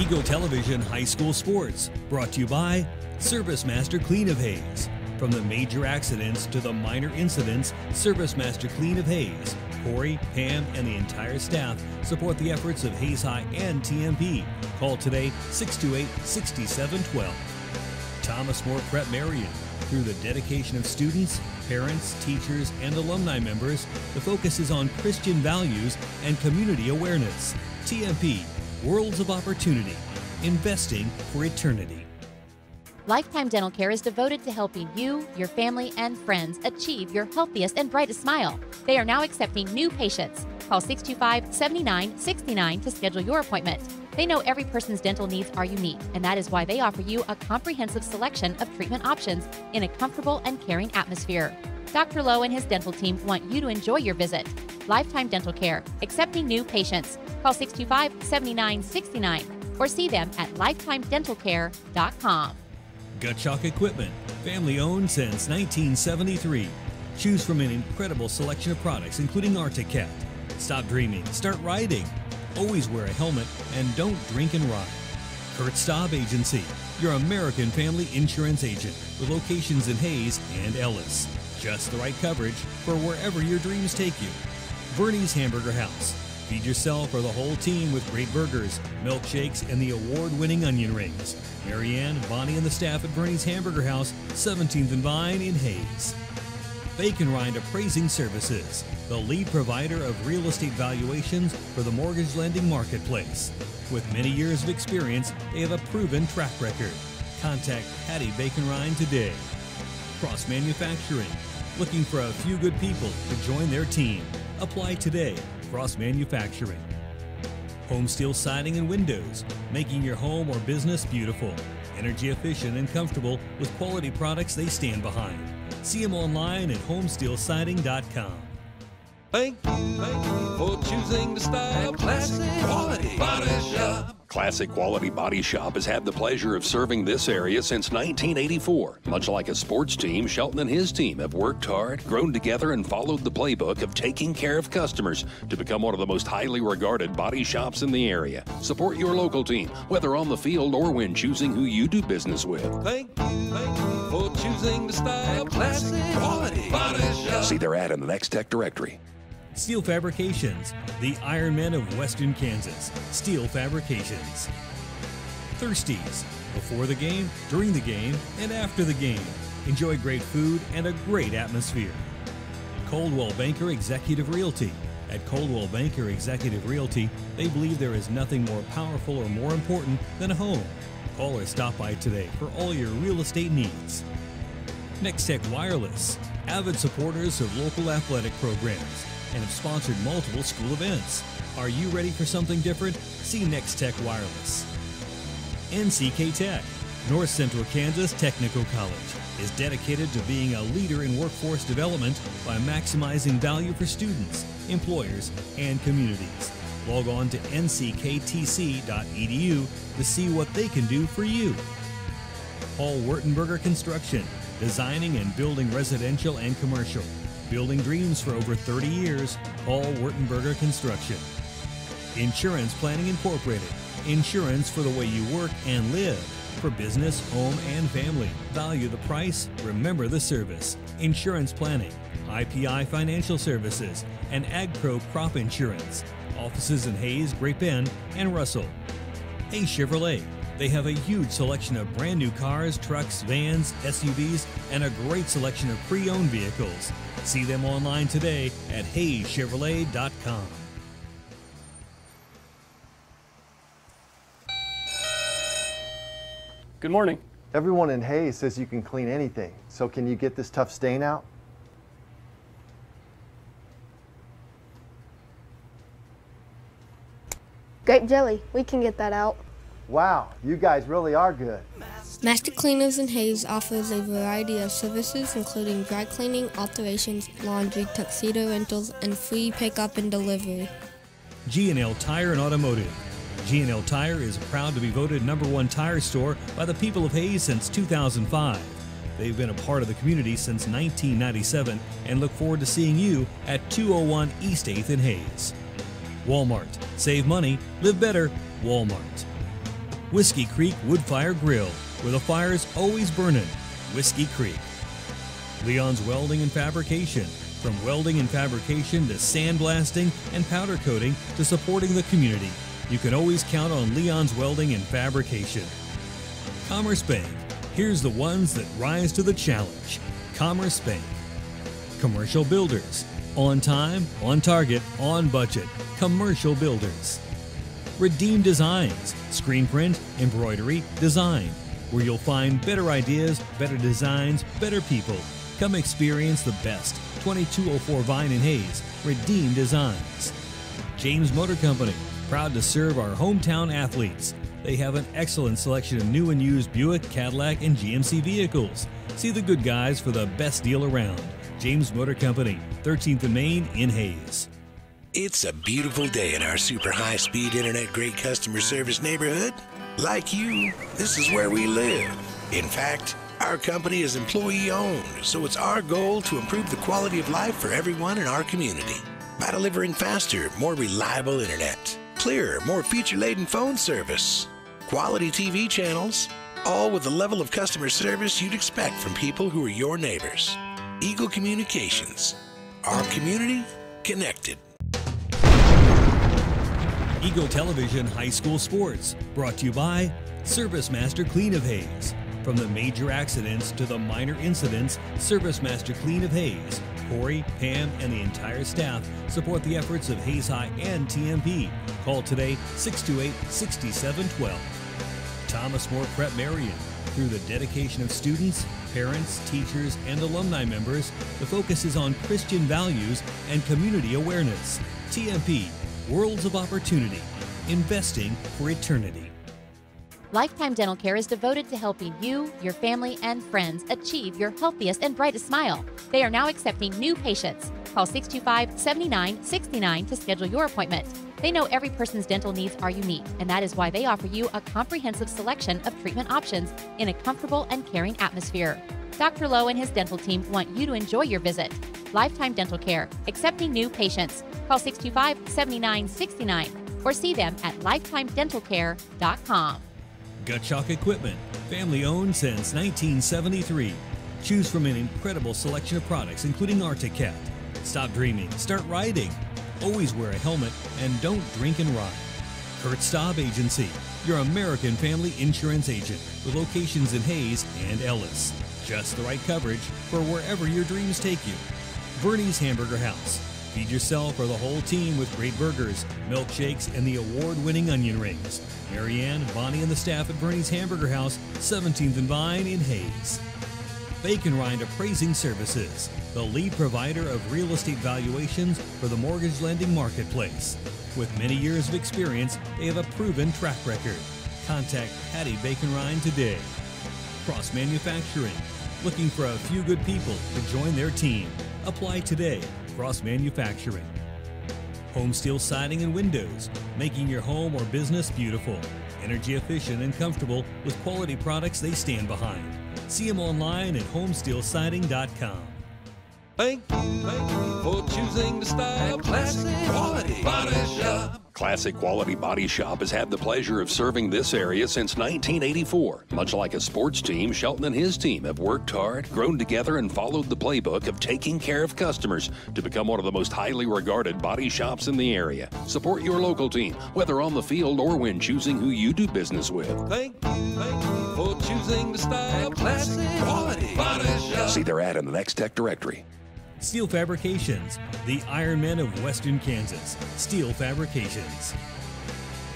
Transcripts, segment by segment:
Ego Television High School Sports, brought to you by ServiceMASTER Clean of Hayes. From the major accidents to the minor incidents, ServiceMASTER Clean of Hayes. Corey, Pam, and the entire staff support the efforts of Hayes High and TMP. Call today 628-6712. Thomas More Prep Marion. Through the dedication of students, parents, teachers, and alumni members, the focus is on Christian values and community awareness. TMP, Worlds of Opportunity, investing for eternity. Lifetime Dental Care is devoted to helping you, your family, and friends achieve your healthiest and brightest smile. They are now accepting new patients. Call 625-7969 to schedule your appointment. They know every person's dental needs are unique, and that is why they offer you a comprehensive selection of treatment options in a comfortable and caring atmosphere. Dr. Lowe and his dental team want you to enjoy your visit. Lifetime Dental Care, accepting new patients. Call 625-7969 or see them at lifetimedentalcare.com. GOTTSCHALK Equipment, family owned since 1973. Choose from an incredible selection of products, including Arctic Cat. Stop dreaming, start riding. Always wear a helmet and don't drink and ride. Kurt Staub Agency, your American family insurance agent with locations in Hayes and Ellis. Just the right coverage for wherever your dreams take you. Bernie's Hamburger House. Feed yourself or the whole team with great burgers, milkshakes, and the award-winning onion rings. Marianne, Bonnie, and the staff at Bernie's Hamburger House, 17th and Vine in Hayes. Bacon Rind Appraising Services, the lead provider of real estate valuations for the mortgage lending marketplace. With many years of experience, they have a proven track record. Contact Patty Bacon Rind today. Cross Manufacturing, looking for a few good people to join their team. Apply today. Cross Manufacturing. Home Steel Siding and Windows, making your home or business beautiful. Energy efficient and comfortable with quality products they stand behind. See them online at homesteelsiding.com. Thank you for choosing to style Classic Quality Body Shop. Classic Quality Body Shop has had the pleasure of serving this area since 1984. Much like a sports team, Shelton and his team have worked hard, grown together, and followed the playbook of taking care of customers to become one of the most highly regarded body shops in the area. Support your local team, whether on the field or when choosing who you do business with. Thank you for choosing to style Classic Quality Body Shop. See their ad in the Next Tech directory. Steel Fabrications, the Iron Men of Western Kansas. Steel Fabrications. Thirsties, before the game, during the game, and after the game. Enjoy great food and a great atmosphere. Coldwell Banker Executive Realty. At Coldwell Banker Executive Realty, they believe there is nothing more powerful or more important than a home. Call or stop by today for all your real estate needs. Next Tech Wireless, avid supporters of local athletic programs, and have sponsored multiple school events. Are you ready for something different? See Next Tech Wireless. NCK Tech, North Central Kansas Technical College, is dedicated to being a leader in workforce development by maximizing value for students, employers, and communities. Log on to ncktc.edu to see what they can do for you. Paul Wertenberger Construction, designing and building residential and commercial. Building dreams for over 30 years, Paul Wertenberger Construction. Insurance Planning Incorporated, insurance for the way you work and live. For business, home, and family. Value the price, remember the service. Insurance Planning, IPI Financial Services, and AgPro Crop Insurance. Offices in Hayes, Great Bend, and Russell. Hayes Chevrolet. They have a huge selection of brand new cars, trucks, vans, SUVs, and a great selection of pre-owned vehicles. See them online today at HayesChevrolet.com. Good morning. Everyone in Hayes says you can clean anything, so can you get this tough stain out? Grape jelly, we can get that out. Wow, you guys really are good. Master Cleaners in Hayes offers a variety of services including dry cleaning, alterations, laundry, tuxedo rentals, and free pickup and delivery. G&L Tire and Automotive. G&L Tire is proud to be voted #1 tire store by the people of Hayes since 2005. They've been a part of the community since 1997 and look forward to seeing you at 201 East 8th in Hayes. Walmart. Save money, live better, Walmart. Whiskey Creek Wood Fire Grill, where the fire's always burning. Whiskey Creek. Leon's Welding and Fabrication. From welding and fabrication to sandblasting and powder coating to supporting the community, you can always count on Leon's Welding and Fabrication. Commerce Bank. Here's the ones that rise to the challenge. Commerce Bank. Commercial Builders. On time, on target, on budget. Commercial Builders. Redeem Designs. Screen print, embroidery, design. Where you'll find better ideas, better designs, better people. Come experience the best. 2204 Vine and Hayes. Redeem Designs. James Motor Company. Proud to serve our hometown athletes. They have an excellent selection of new and used Buick, Cadillac, and GMC vehicles. See the good guys for the best deal around. James Motor Company, 13th and Main in Hayes. It's a beautiful day in our super high-speed internet great customer service neighborhood. Like you, this is where we live. In fact, our company is employee-owned, so it's our goal to improve the quality of life for everyone in our community by delivering faster, more reliable internet, clearer, more feature-laden phone service, quality TV channels, all with the level of customer service you'd expect from people who are your neighbors. Eagle Communications. Our community connected. Eagle Television High School Sports, brought to you by ServiceMASTER Clean of Hayes. From the major accidents to the minor incidents, ServiceMASTER Clean of Hayes. Corey, Pam, and the entire staff support the efforts of Hayes High and TMP. Call today 628-6712. Thomas More Prep Marion. Through the dedication of students, parents, teachers, and alumni members, the focus is on Christian values and community awareness. TMP, Worlds of Opportunity, investing for eternity. Lifetime Dental Care is devoted to helping you, your family, and friends achieve your healthiest and brightest smile. They are now accepting new patients. Call 625-7969 to schedule your appointment. They know every person's dental needs are unique, and that is why they offer you a comprehensive selection of treatment options in a comfortable and caring atmosphere. Dr. Lowe and his dental team want you to enjoy your visit. Lifetime Dental Care, accepting new patients. Call 625-7969 or see them at lifetimedentalcare.com. GOTTSCHALK Equipment, family owned since 1973. Choose from an incredible selection of products, including ArcticCat. Stop dreaming, start riding. Always wear a helmet and don't drink and ride. Kurt Staub Agency, your American family insurance agent with locations in Hayes and Ellis. Just the right coverage for wherever your dreams take you. Bernie's Hamburger House. Feed yourself or the whole team with great burgers, milkshakes, and the award-winning onion rings. Marianne, Bonnie, and the staff at Bernie's Hamburger House, 17th and Vine in Hayes. Bacon Rind Appraising Services, the lead provider of real estate valuations for the mortgage lending marketplace. With many years of experience, they have a proven track record. Contact Patty Bacon Rind today. Cross Manufacturing, looking for a few good people to join their team. Apply today. Cross Manufacturing. Home Steel Siding and Windows, making your home or business beautiful. Energy efficient and comfortable with quality products they stand behind. See them online at homesteelsiding.com. Thank you for choosing the style Classic Quality Body Shop. Classic Quality Body Shop has had the pleasure of serving this area since 1984. Much like a sports team, Shelton and his team have worked hard, grown together, and followed the playbook of taking care of customers to become one of the most highly regarded body shops in the area. Support your local team, whether on the field or when choosing who you do business with. Thank you for choosing the style Classic Quality Body Shop. See their ad in the Next Tech directory. Steel Fabrications, the Ironmen of Western Kansas. Steel Fabrications.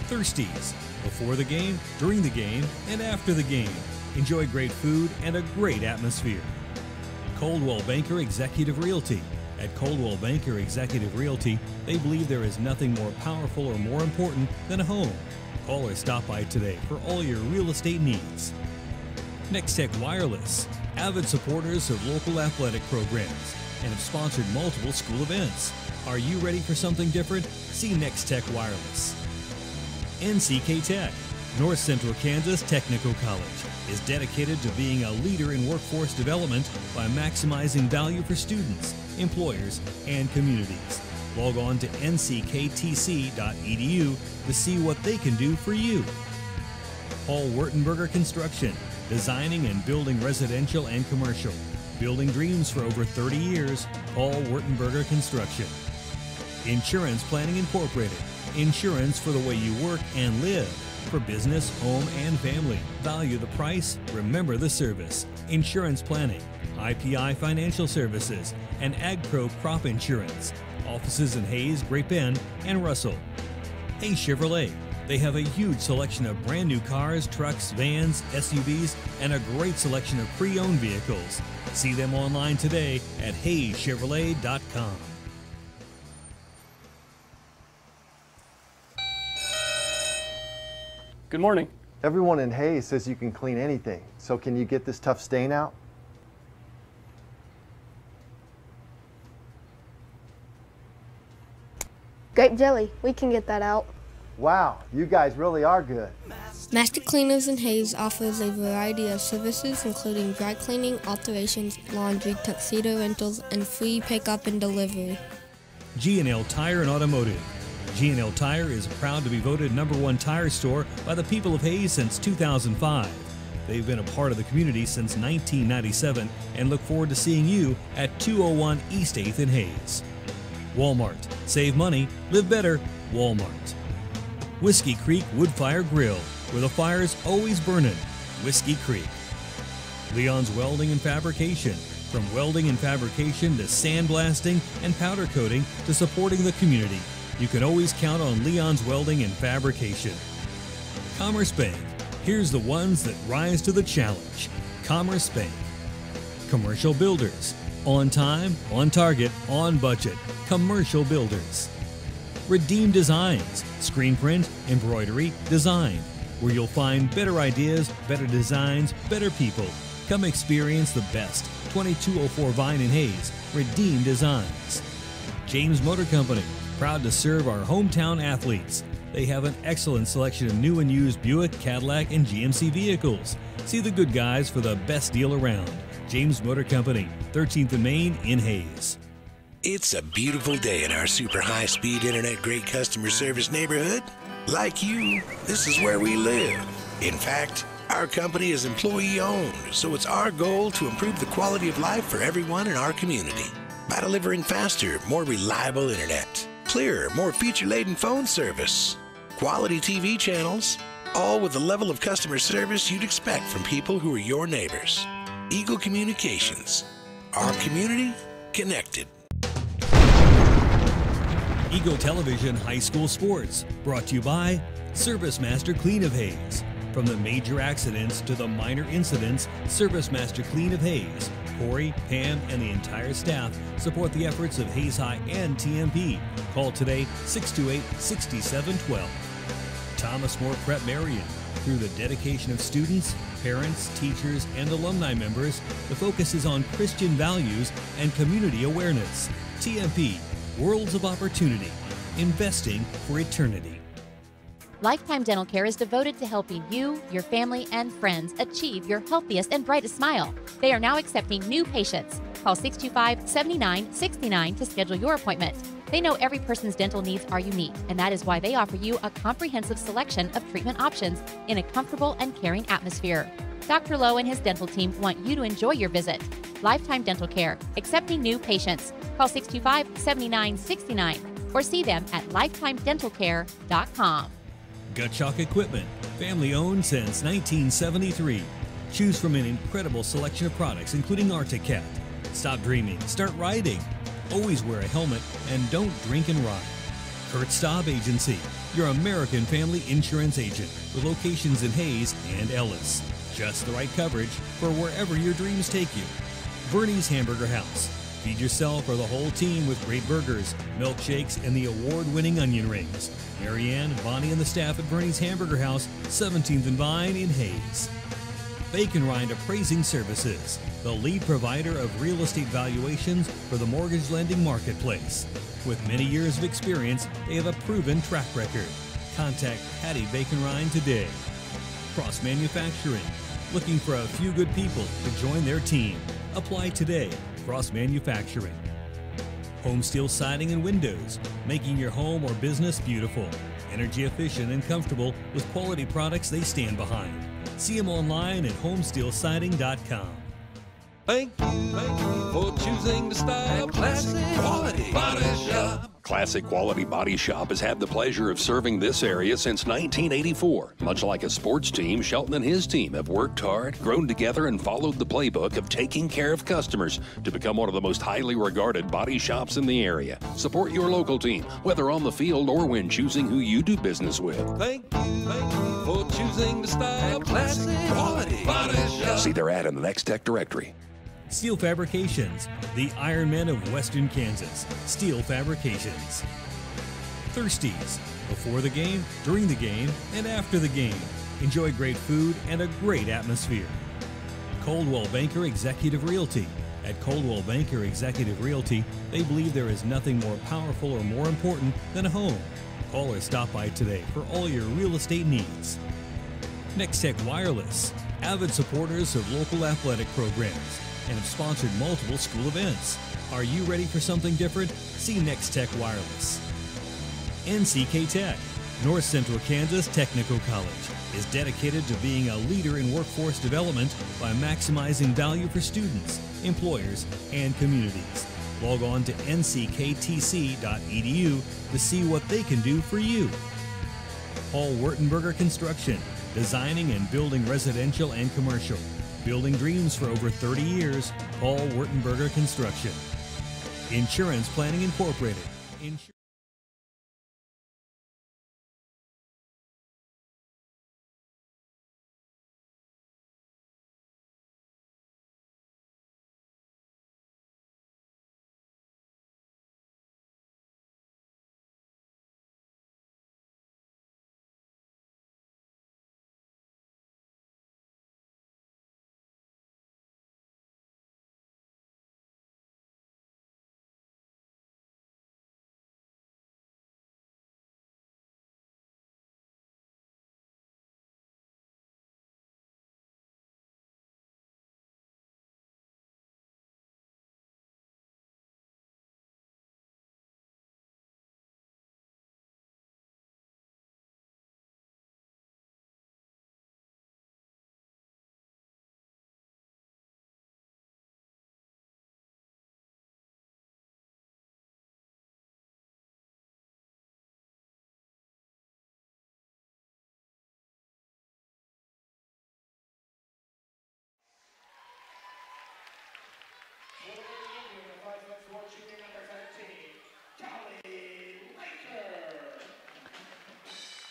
Thirsties, before the game, during the game, and after the game. Enjoy great food and a great atmosphere. Coldwell Banker Executive Realty. At Coldwell Banker Executive Realty, they believe there is nothing more powerful or more important than a home. Call or stop by today for all your real estate needs. Nextech Wireless, avid supporters of local athletic programs, and have sponsored multiple school events. Are you ready for something different? See Nextech Wireless. NCK Tech, North Central Kansas Technical College, is dedicated to being a leader in workforce development by maximizing value for students, employers, and communities. Log on to nckTC.edu to see what they can do for you. Paul Wurtenberger Construction, designing and building residential and commercial. Building dreams for over 30 years, Paul Wurtenberger Construction. Insurance Planning Incorporated, insurance for the way you work and live. For business, home, and family. Value the price, remember the service. Insurance Planning, IPI Financial Services, and AgPro Crop Insurance. Offices in Hayes, Great Bend, and Russell. Hayes Chevrolet. They have a huge selection of brand new cars, trucks, vans, SUVs, and a great selection of pre-owned vehicles. See them online today at HayesChevrolet.com. Good morning. Everyone in Hayes says you can clean anything, so can you get this tough stain out? Grape jelly, we can get that out. Wow, you guys really are good. Master Cleaners in Hayes offers a variety of services including dry cleaning, alterations, laundry, tuxedo rentals, and free pickup and delivery. G&L Tire and Automotive. G&L Tire is proud to be voted #1 tire store by the people of Hayes since 2005. They've been a part of the community since 1997 and look forward to seeing you at 201 East 8th in Hayes. Walmart. Save money, live better, Walmart. Whiskey Creek Wood-Fire Grill, where the fire's always burning, Whiskey Creek. Leon's Welding and Fabrication. From welding and fabrication to sandblasting and powder coating to supporting the community, you can always count on Leon's Welding and Fabrication. Commerce Bank. Here's the ones that rise to the challenge. Commerce Bank. Commercial Builders. On time, on target, on budget. Commercial Builders. Redeem Designs. Screen print, embroidery, design. Where you'll find better ideas, better designs, better people. Come experience the best. 2204 Vine in Hayes. Redeem Designs. James Motor Company. Proud to serve our hometown athletes. They have an excellent selection of new and used Buick, Cadillac, and GMC vehicles. See the good guys for the best deal around. James Motor Company, 13th and Main in Hayes. It's a beautiful day in our super high-speed internet great customer service neighborhood. Like you, this is where we live. In fact, our company is employee-owned, so it's our goal to improve the quality of life for everyone in our community by delivering faster, more reliable internet, clearer, more feature-laden phone service, quality TV channels, all with the level of customer service you'd expect from people who are your neighbors. Eagle Communications. Our community connected. Eagle Television High School Sports, brought to you by ServiceMASTER Clean of Hayes. From the major accidents to the minor incidents, ServiceMASTER Clean of Hayes. Corey, Pam, and the entire staff support the efforts of Hayes High and TMP. Call today 628-6712. Thomas More Prep Marion. Through the dedication of students, parents, teachers, and alumni members, the focus is on Christian values and community awareness. TMP, Worlds of Opportunity, investing for eternity. Lifetime Dental Care is devoted to helping you, your family, and friends achieve your healthiest and brightest smile. They are now accepting new patients. Call 625-7969 to schedule your appointment. They know every person's dental needs are unique, and that is why they offer you a comprehensive selection of treatment options in a comfortable and caring atmosphere. Dr. Lowe and his dental team want you to enjoy your visit. Lifetime Dental Care, accepting new patients. Call 625-7969 or see them at lifetimedentalcare.com. GOTTSCHALK Equipment, family owned since 1973. Choose from an incredible selection of products, including Arctic. Stop dreaming, start riding. Always wear a helmet and don't drink and ride. Kurt Staub Agency, your American family insurance agent with locations in Hayes and Ellis. Just the right coverage for wherever your dreams take you. Bernie's Hamburger House. Feed yourself or the whole team with great burgers, milkshakes, and the award-winning onion rings. Marianne, Bonnie, and the staff at Bernie's Hamburger House, 17th and Vine in Hayes. Bacon Rind Appraising Services, the lead provider of real estate valuations for the mortgage lending marketplace. With many years of experience, they have a proven track record. Contact Patty Bacon Rind today. Cross Manufacturing, looking for a few good people to join their team. Apply today. Cross Manufacturing. Home Steel Siding and Windows, making your home or business beautiful. Energy efficient and comfortable with quality products they stand behind. See them online at homesteelsiding.com. Thank you for choosing the style Classic Quality Body Shop. Classic Quality Body Shop has had the pleasure of serving this area since 1984. Much like a sports team, Shelton and his team have worked hard, grown together, and followed the playbook of taking care of customers to become one of the most highly regarded body shops in the area. Support your local team, whether on the field or when choosing who you do business with. Thank you for choosing the style Classic Quality Body Shop. See their ad in the Next Tech directory. Steel Fabrications, the Iron Men of Western Kansas. Steel Fabrications. Thirsties, before the game, during the game, and after the game. Enjoy great food and a great atmosphere. Coldwell Banker Executive Realty. At Coldwell Banker Executive Realty, they believe there is nothing more powerful or more important than a home. Call or stop by today for all your real estate needs. Next Tech Wireless, avid supporters of local athletic programs, and have sponsored multiple school events. Are you ready for something different? See Next Tech Wireless. NCK Tech, North Central Kansas Technical College, is dedicated to being a leader in workforce development by maximizing value for students, employers, and communities. Log on to ncktc.edu to see what they can do for you. Paul Wertenberger Construction, designing and building residential and commercial. Building dreams for over 30 years, Paul Wertenberger Construction. Insurance Planning Incorporated.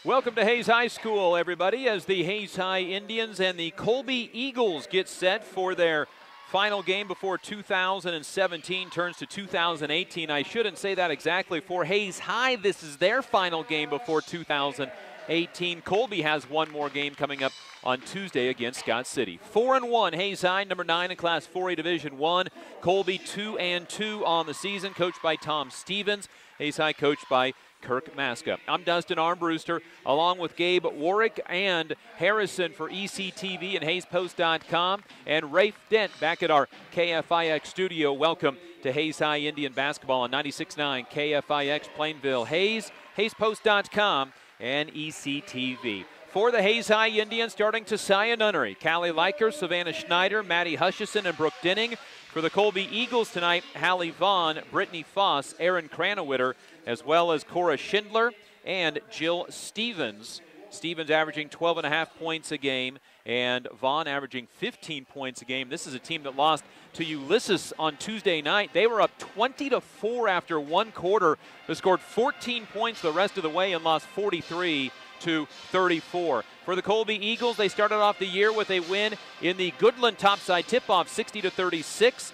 Welcome to Hayes High School, everybody, as the Hayes High Indians and the Colby Eagles get set for their final game before 2017 turns to 2018. I shouldn't say that exactly. For Hayes High, this is their final game before 2018. Colby has one more game coming up on Tuesday against Scott City. 4-1, Hayes High, number 9 in Class 4A Division I. Colby 2-2 on the season, coached by Tom Stevens. Hayes High coached by Kirk Maska. I'm Dustin Armbruster, along with Gabe Warwick and Harrison for ECTV and HayesPost.com, and Rafe Dent back at our KFIX studio. Welcome to Hayes High Indian basketball on 96.9 KFIX Plainville. Hayes, HayesPost.com, and ECTV. For the Hayes High Indians, starting to Sia Nunnery, Callie Leiker, Savannah Schneider, Maddie Hutchison, and Brooke Denning. For the Colby Eagles tonight, Hallie Vaughn, Brittany Foss, Erin Cranowitter, as well as Cora Schindler and Jill Stevens. Stevens averaging 12.5 points a game, and Vaughn averaging 15 points a game. This is a team that lost to Ulysses on Tuesday night. They were up 20-4 after one quarter. They scored 14 points the rest of the way and lost 43-34. For the Colby Eagles, they started off the year with a win in the Goodland topside tip-off, 60-36.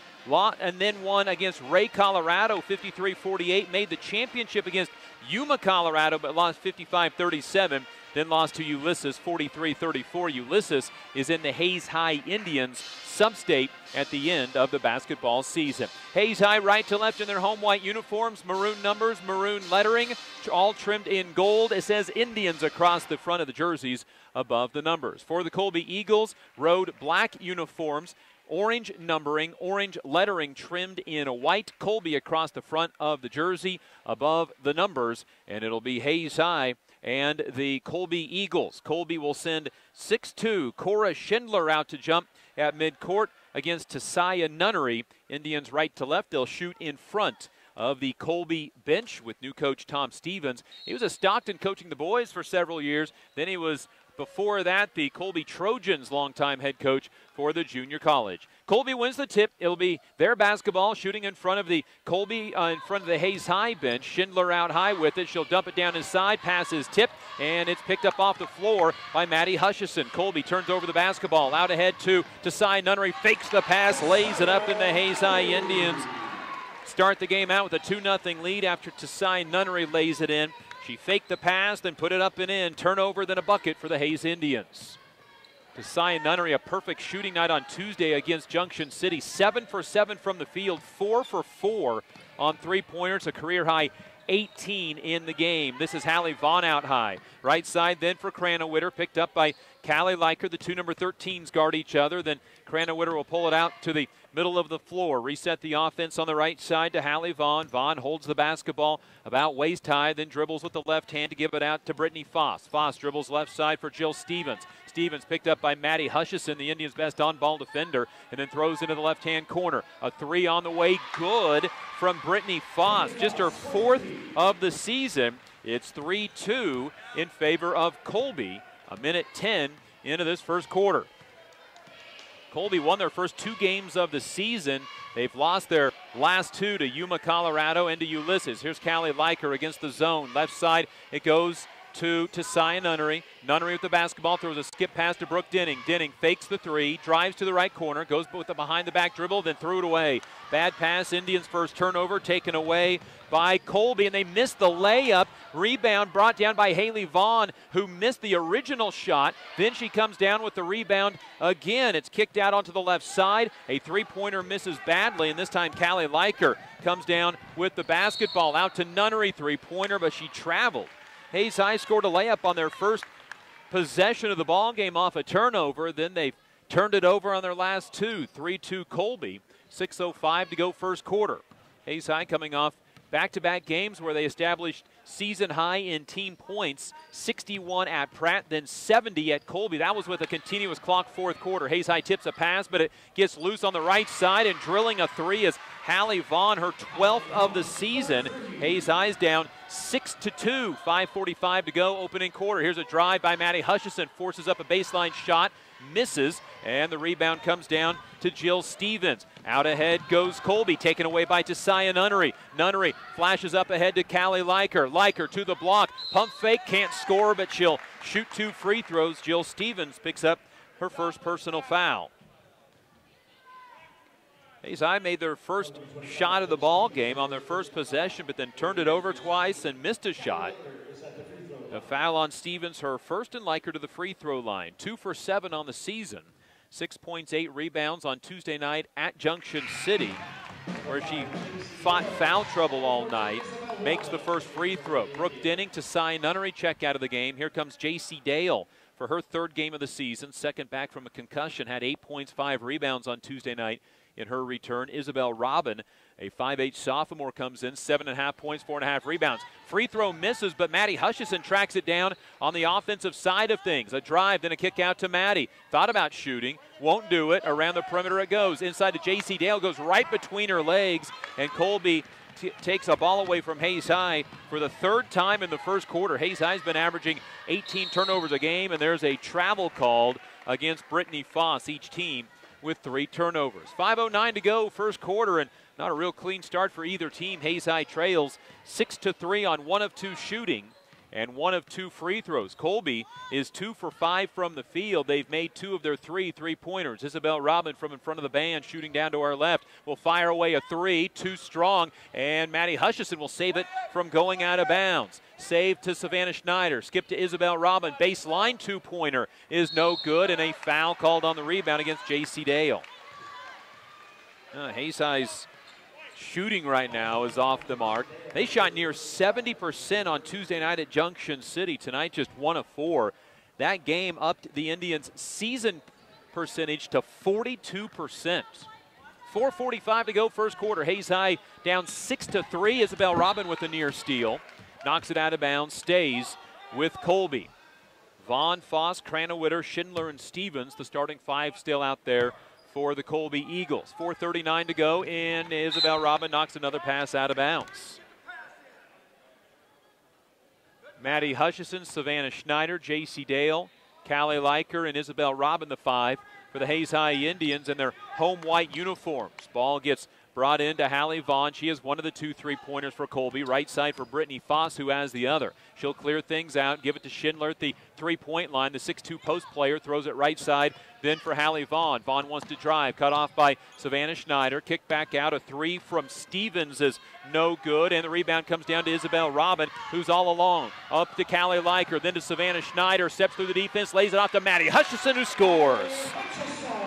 And then won against Ray, Colorado, 53-48. Made the championship against Yuma, Colorado, but lost 55-37. Then lost to Ulysses, 43-34. Ulysses is in the Hayes High Indians sub-state at the end of the basketball season. Hayes High right to left in their home white uniforms, maroon numbers, maroon lettering, all trimmed in gold. It says Indians across the front of the jerseys above the numbers. For the Colby Eagles, road black uniforms, orange numbering, orange lettering trimmed in white. Colby across the front of the jersey above the numbers, and it'll be Hayes High and the Colby Eagles. Colby will send 6'2" Cora Schindler out to jump at midcourt against Tasaya Nunnery. Indians right to left. They'll shoot in front of the Colby bench with new coach Tom Stevens. He was at Stockton coaching the boys for several years. Then he was, before that, the Colby Trojans' longtime head coach for the junior college. Colby wins the tip. It'll be their basketball shooting in front of the Colby, in front of the Hayes High bench. Schindler out high with it. She'll dump it down inside. Pass is tipped, and it's picked up off the floor by Maddie Hutchison. Colby turns over the basketball. Out ahead to Tasai Nunnery. Fakes the pass, lays it up, in the Hayes High Indians start the game out with a 2-0 lead after Tasai Nunnery lays it in. She faked the pass, then put it up and in. Turnover, then a bucket for the Hayes Indians. Tasai Nunnery, a perfect shooting night on Tuesday against Junction City. 7 for 7 from the field, 4 for 4 on three-pointers, a career-high 18 in the game. This is Hallie Vaughn out high. Right side then for Cranowitter, picked up by Callie Leiker. The two number 13s guard each other. Then Cranowitter will pull it out to the middle of the floor. Reset the offense on the right side to Hallie Vaughn. Vaughn holds the basketball about waist high, then dribbles with the left hand to give it out to Brittany Foss. Foss dribbles left side for Jill Stevens. Stevens picked up by Maddie Hutchison, the Indians' best on-ball defender, and then throws into the left-hand corner. A three on the way, good from Brittany Foss. Just her 4th of the season. It's 3-2 in favor of Colby. A minute 10 into this first quarter. Colby won their first 2 games of the season. They've lost their last 2 to Yuma, Colorado, and to Ulysses. Here's Callie Leiker against the zone. Left side, it goes to Tasaya Nunnery. Nunnery with the basketball, throws a skip pass to Brooke Denning. Denning fakes the three, drives to the right corner, goes with the behind-the-back dribble, then threw it away. Bad pass, Indians' first turnover, taken away by Colby, and they missed the layup. Rebound brought down by Haley Vaughn, who missed the original shot. Then she comes down with the rebound again. It's kicked out onto the left side. A three-pointer misses badly, and this time Callie Leiker comes down with the basketball. Out to Nunnery, three-pointer, but she traveled. Hayes High scored a layup on their first possession of the ball game off a turnover. Then they turned it over on their last 2. 3-2 Colby. 6:05 to go first quarter. Hayes High coming off back-to-back games where they established season high in team points. 61 at Pratt, then 70 at Colby. That was with a continuous clock fourth quarter. Hayes High tips a pass, but it gets loose on the right side, and drilling a three is Hallie Vaughn, her 12th of the season. Hayes High's down 6-2, 5:45 to go, opening quarter. Here's a drive by Maddie Hutchison, forces up a baseline shot, misses, and the rebound comes down to Jill Stevens. Out ahead goes Colby, taken away by Tasaya Nunnery. Nunnery flashes up ahead to Callie Leiker. Leiker to the block, pump fake, can't score, but she'll shoot 2 free throws. Jill Stevens picks up her first personal foul. Hayes High made their first shot of the ball game on their first possession, but then turned it over twice and missed a shot. A foul on Stevens, her first, and Leiker to the free throw line. 2 for 7 on the season. 6 points, 8 rebounds on Tuesday night at Junction City, where she fought foul trouble all night. Makes the first free throw. Brooke Denning to Cy Nunnery check out of the game. Here comes J.C. Dale for her 3rd game of the season. Second back from a concussion. Had 8 points, 5 rebounds on Tuesday night in her return. Isabel Robin, a 5'8" sophomore, comes in, 7.5 points, 4.5 rebounds. Free throw misses, but Maddie Hutchison tracks it down on the offensive side of things. A drive, then a kick out to Maddie. Thought about shooting, won't do it. Around the perimeter it goes. Inside to J.C. Dale, goes right between her legs, and Colby takes a ball away from Hayes High for the 3rd time in the first quarter. Hayes High's been averaging 18 turnovers a game, and there's a travel called against Brittany Foss, each team with 3 turnovers. 5:09 to go, first quarter, and not a real clean start for either team. Hayes High trails 6-3 on 1 of 2 shooting and 1 of 2 free throws. Colby is 2 for 5 from the field. They've made 2 of their 3 three-pointers. Isabel Robin from in front of the band, shooting down to our left, will fire away a 3, too strong, and Maddie Hutchison will save it from going out of bounds. Save to Savannah Schneider, skip to Isabel Robin, baseline 2-pointer is no good, and a foul called on the rebound against J.C. Dale. Hayes High's shooting right now is off the mark. They shot near 70% on Tuesday night at Junction City. Tonight, just 1 of 4. That game upped the Indians' season percentage to 42%. 4:45 to go, first quarter. Hayes High down 6-3. Isabel Robin with a near steal. Knocks it out of bounds, stays with Colby. Vaughn, Foss, Cranowitter, Schindler, and Stevens, the starting 5 still out there for the Colby Eagles. 4:39 to go, and Isabel Robin knocks another pass out of bounds. Maddie Hutchison, Savannah Schneider, J.C. Dale, Callie Leiker, and Isabel Robin, the 5 for the Hayes High Indians in their home white uniforms. Ball gets brought in to Hallie Vaughn. She has one of the 2 3-pointers for Colby. Right side for Brittany Foss, who has the other. She'll clear things out, give it to Schindler at the 3-point line. The 6'2 post player throws it right side, then for Hallie Vaughn. Vaughn wants to drive, cut off by Savannah Schneider. Kick back out, a 3 from Stevens is no good, and the rebound comes down to Isabel Robin, who's all alone. Up to Callie Leiker, then to Savannah Schneider, steps through the defense, lays it off to Maddie Hutchison, who scores.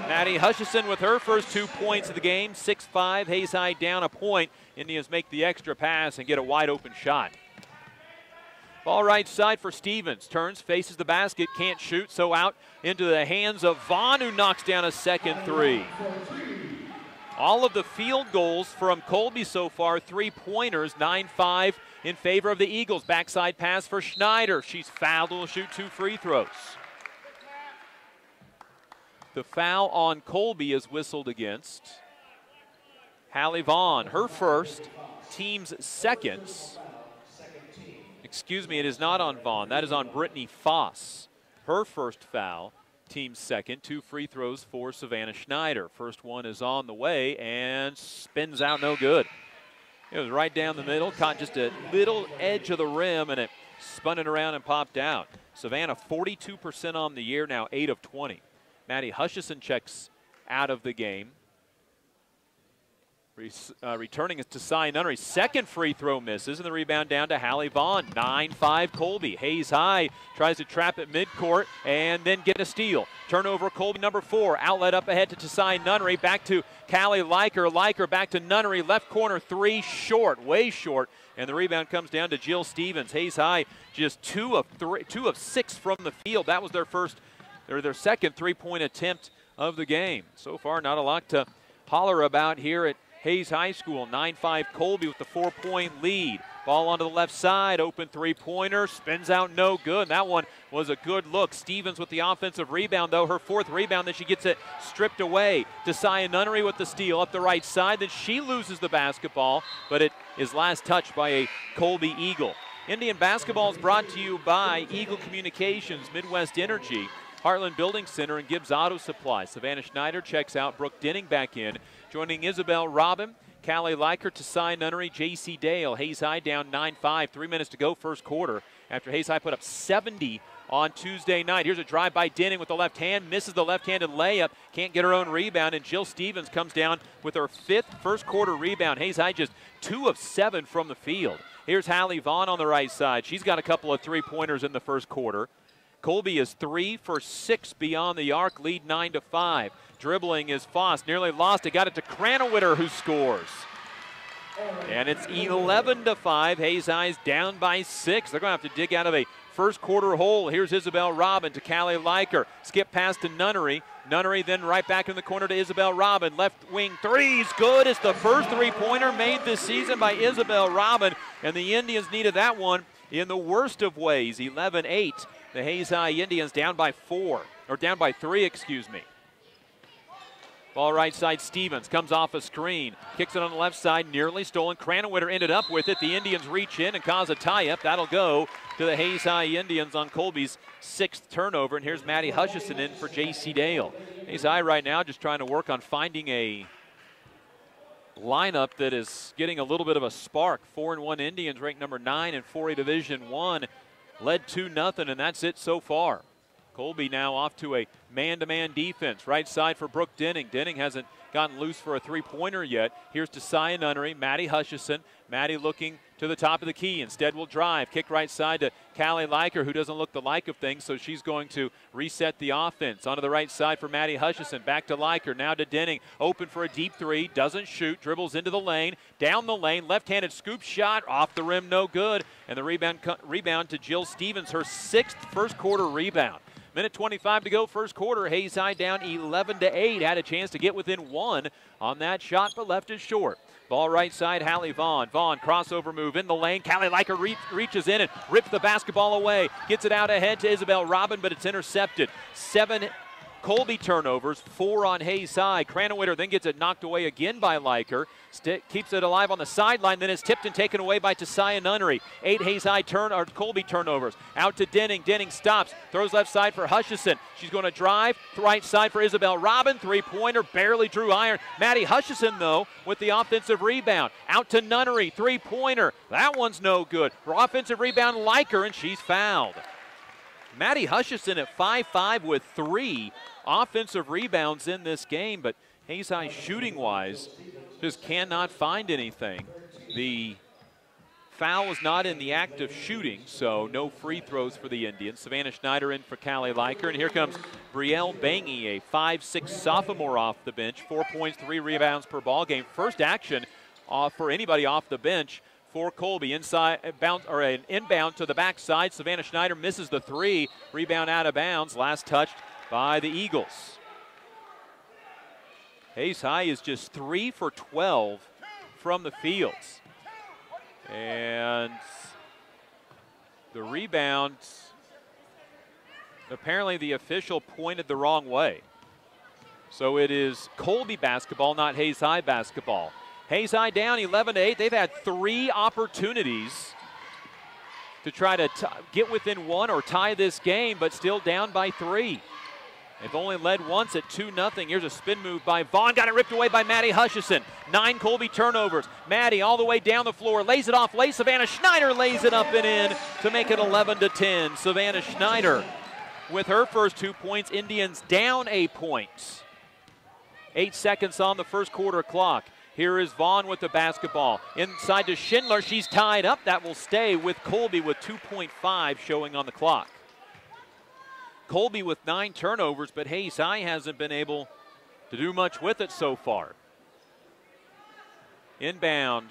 Maddie Hutchison with her first 2 points of the game. 6-5, Hayes High down a point. Indians make the extra pass and get a wide open shot. Ball right side for Stevens. Turns, faces the basket, can't shoot, so out into the hands of Vaughn, who knocks down a second 3. All of the field goals from Colby so far, 3-pointers, 9-5 in favor of the Eagles. Backside pass for Schneider. She's fouled, will shoot 2 free throws. The foul on Colby is whistled against. Hallie Vaughn, her first, team's second. Excuse me, it is not on Vaughn. That is on Brittany Foss. Her first foul, team's second. 2 free throws for Savannah Schneider. First one is on the way and spins out no good. It was right down the middle, caught just a little edge of the rim, and it spun it around and popped out. Savannah 42% on the year now, 8 of 20. Maddie Hutchison checks out of the game. Returning is to Cy Nunnery. Second free throw misses, and the rebound down to Hallie Vaughn. 9-5 Colby. Hayes High tries to trap at midcourt and then get a steal. Turnover Colby, number 4. Outlet up ahead to Tesai Nunnery. Back to Callie Leiker. Leiker back to Nunnery. Left corner 3 short, way short. And the rebound comes down to Jill Stevens. Hayes High just 2 of 6 from the field. That was their second 3-point attempt of the game. So far, not a lot to holler about here at Hayes High School. 9-5 Colby with the 4-point lead. Ball onto the left side, open 3-pointer, spins out no good. That one was a good look. Stevens with the offensive rebound, though. Her 4th rebound, then she gets it stripped away. Desai Nunnery with the steal up the right side. Then she loses the basketball, but it is last touched by a Colby Eagle. Indian basketball is brought to you by Eagle Communications, Midwest Energy, Heartland Building Center, and Gibbs Auto Supply. Savannah Schneider checks out. Brooke Denning back in. Joining Isabel Robin, Callie Leiker, Tesai Nunnery, J.C. Dale. Hayes High down 9-5. 3 minutes to go first quarter after Hayes High put up 70 on Tuesday night. Here's a drive by Denning with the left hand. Misses the left-handed layup. Can't get her own rebound. And Jill Stevens comes down with her 5th first quarter rebound. Hayes High just 2 of 7 from the field. Here's Hallie Vaughn on the right side. She's got a couple of 3-pointers in the first quarter. Colby is 3 for 6 beyond the arc, lead 9-5. Dribbling is Foss, nearly lost it, got it to Cranowitter, who scores. And it's 11-5, Hayes High's down by 6. They're going to have to dig out of a first quarter hole. Here's Isabel Robin to Callie Leiker. Skip pass to Nunnery. Nunnery then right back in the corner to Isabel Robin. Left wing 3's good. It's the first 3-pointer made this season by Isabel Robin, and the Indians needed that one in the worst of ways. 11-8. The Hayes High Indians down by 3, excuse me. Ball right side, Stevens comes off a screen. Kicks it on the left side, nearly stolen. Cranowitter ended up with it. The Indians reach in and cause a tie-up. That'll go to the Hayes High Indians on Colby's 6th turnover. And here's Maddie Hutchison in for J.C. Dale. Hayes High right now just trying to work on finding a lineup that is getting a little bit of a spark. 4-1 Indians ranked number 9 in 4A Division I. Led 2-0, and that's it so far. Colby now off to a man-to-man defense. Right side for Brooke Denning. Denning hasn't gotten loose for a 3-pointer yet. Here's to Cy Nunnery, Maddie Hutchison. Maddie looking to the top of the key. Instead will drive. Kick right side to Callie Leiker, who doesn't look the like of things, so she's going to reset the offense. Onto the right side for Maddie Hutchison. Back to Leiker. Now to Denning. Open for a deep 3. Doesn't shoot. Dribbles into the lane. Down the lane. Left-handed scoop shot. Off the rim. No good. And the rebound to Jill Stevens. Her 6th first quarter rebound. Minute 25 to go first quarter. Hayes High down 11-8. Had a chance to get within 1 on that shot, but left it short. Ball right side, Hallie Vaughn. Vaughn, crossover move in the lane. Callie Liker reaches in and rips the basketball away. Gets it out ahead to Isabel Robin, but it's intercepted. 7 Colby turnovers, 4 on Hayes High. Cranwitter then gets it knocked away again by Liker. Keeps it alive on the sideline, then it's tipped and taken away by Tasiah Nunnery. 8 Hayes High Colby turnovers. Out to Denning. Denning stops, throws left side for Hutchison. She's going to drive, right side for Isabel Robin. Three-pointer, barely drew iron. Maddie Hutchison, though, with the offensive rebound. Out to Nunnery, three-pointer. That one's no good. For offensive rebound, Liker, and she's fouled. Maddie Hutchison at 5'5" with 3 offensive rebounds in this game, but Hayes High shooting-wise just cannot find anything. The foul was not in the act of shooting, so no free throws for the Indians. Savannah Schneider in for Callie Liker, and here comes Brielle Bangy, a 5'6" sophomore off the bench, 4 points, 3 rebounds per ball game. First action for anybody off the bench for Colby. Inside bounce, or an inbound to the backside. Savannah Schneider misses the 3. Rebound out of bounds. Last touched by the Eagles. Hayes High is just 3 for 12 from the fields. And the rebound, apparently the official pointed the wrong way. So it is Colby basketball, not Hayes High basketball. Hayes High down 11-8. They've had 3 opportunities to try to get within 1 or tie this game, but still down by 3. They've only led once at 2-0. Here's a spin move by Vaughn. Got it ripped away by Maddie Hutchison. 9 Colby turnovers. Maddie all the way down the floor. Lays it off. Savannah Schneider lays it up and in to make it 11-10. Savannah Schneider with her first 2 points. Indians down a point. 8 seconds on the first quarter clock. Here is Vaughn with the basketball. Inside to Schindler. She's tied up. That will stay with Colby with 2.5 showing on the clock. Colby with 9 turnovers, but Hayes High hasn't been able to do much with it so far. Inbound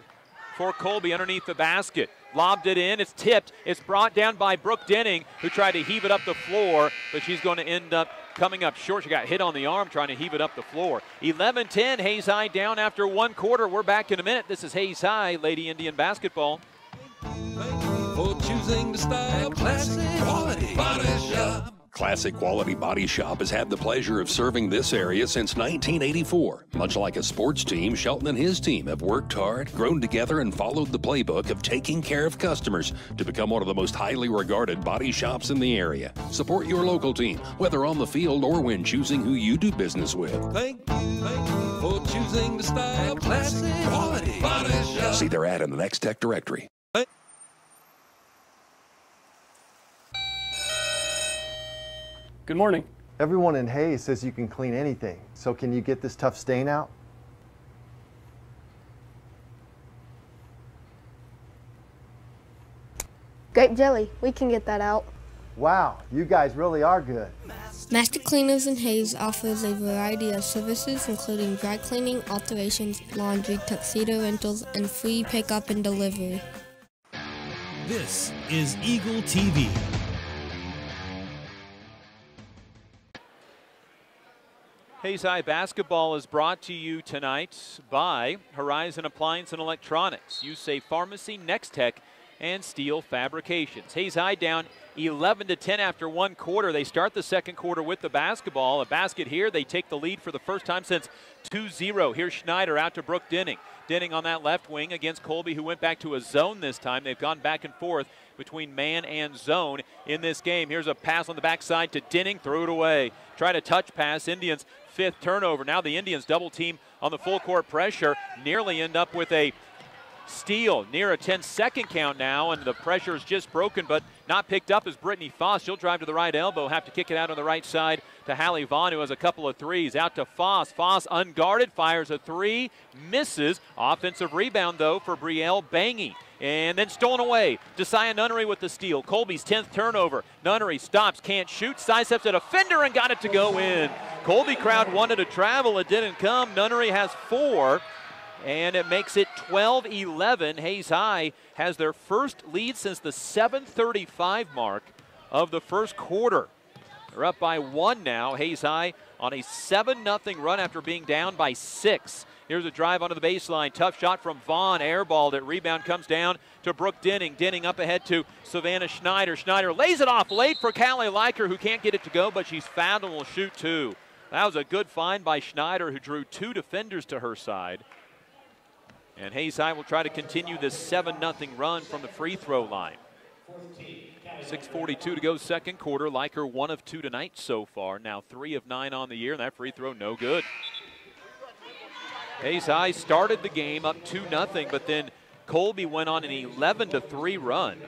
for Colby underneath the basket. Lobbed it in. It's tipped. It's brought down by Brooke Denning, who tried to heave it up the floor, but she's going to end up coming up short. She got hit on the arm trying to heave it up the floor. 11-10, Hayes High down after 1 quarter. We're back in a minute. This is Hayes High, Lady Indian basketball. For choosing the style, classic quality body shop. Classic Quality Body Shop has had the pleasure of serving this area since 1984. Much like a sports team, Shelton and his team have worked hard, grown together, and followed the playbook of taking care of customers to become one of the most highly regarded body shops in the area. Support your local team, whether on the field or when choosing who you do business with. Thank you for choosing the style, classic quality body shop. See their ad in the Next Tech directory. Good morning. Everyone in Hayes says you can clean anything. So can you get this tough stain out? Grape jelly, we can get that out. Wow, you guys really are good. Master Cleaners in Hayes offers a variety of services including dry cleaning, alterations, laundry, tuxedo rentals, and free pickup and delivery. This is Eagle TV. Hayes High basketball is brought to you tonight by Horizon Appliance and Electronics, USAFE Pharmacy, Next Tech, and Steel Fabrications. Hayes High down 11-10 after 1 quarter. They start the second quarter with the basketball. A basket here. They take the lead for the first time since 2-0. Here's Schneider out to Brooke Denning. Denning on that left wing against Colby, who went back to a zone this time. They've gone back and forth between man and zone in this game. Here's a pass on the backside to Denning. Threw it away. Try to touch pass. Indians 5th turnover. Now the Indians double team on the full court pressure. Nearly end up with a steal near a 10-second count now, and the pressure is just broken, but not picked up as Brittany Foss. She'll drive to the right elbow, have to kick it out on the right side to Hallie Vaughn, who has a couple of threes. Out to Foss. Foss unguarded, fires a 3, misses. Offensive rebound, though, for Brielle Bangy. And then stolen away. Tasiah Nunnery with the steal. Colby's 10th turnover. Nunnery stops, can't shoot, sidesteps a defender and got it to go in. Colby crowd wanted to travel. It didn't come. Nunnery has 4. And it makes it 12-11. Hayes High has their first lead since the 7:35 mark of the first quarter. They're up by 1 now. Hayes High on a 7-0 run after being down by 6. Here's a drive onto the baseline. Tough shot from Vaughn. Airballed it. Rebound comes down to Brooke Denning. Denning up ahead to Savannah Schneider. Schneider lays it off late for Callie Liker, who can't get it to go, but she's fouled and will shoot 2. That was a good find by Schneider, who drew 2 defenders to her side. And Hayes High will try to continue this 7-0 run from the free throw line. 6:42 to go second quarter. Liker 1 of 2 tonight so far. Now 3 of 9 on the year, and that free throw no good. Hayes High started the game up 2-0, but then Colby went on an 11-3 run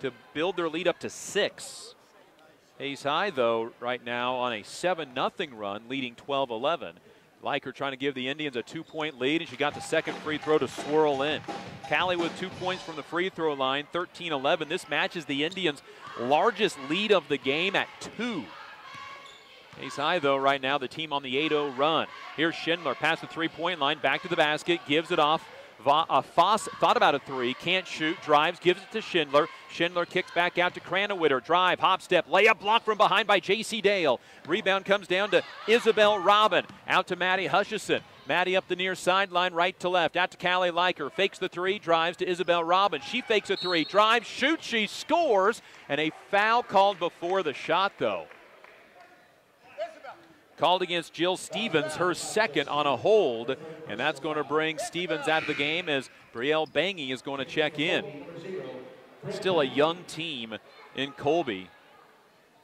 to build their lead up to 6. Hayes High, though, right now on a 7-0 run, leading 12-11. Liker trying to give the Indians a 2-point lead, and she got the second free throw to swirl in. Callie with 2 points from the free throw line, 13-11. This matches the Indians' largest lead of the game at 2. Hayes High, though, right now, the team on the 8-0 run. Here's Schindler past the three-point line, back to the basket, gives it off. Foss thought about a 3, can't shoot, drives, gives it to Schindler. Schindler kicks back out to Cranowitter, drive, hop step, layup blocked from behind by J.C. Dale. Rebound comes down to Isabel Robin, out to Maddie Hutchison. Maddie up the near sideline, right to left, out to Callie Liker, fakes the 3, drives to Isabel Robin. She fakes a 3, drives, shoots, she scores, and a foul called before the shot, though. Called against Jill Stevens, her second on a hold, and that's going to bring Stevens out of the game as Brielle Bangy is going to check in. Still a young team in Colby.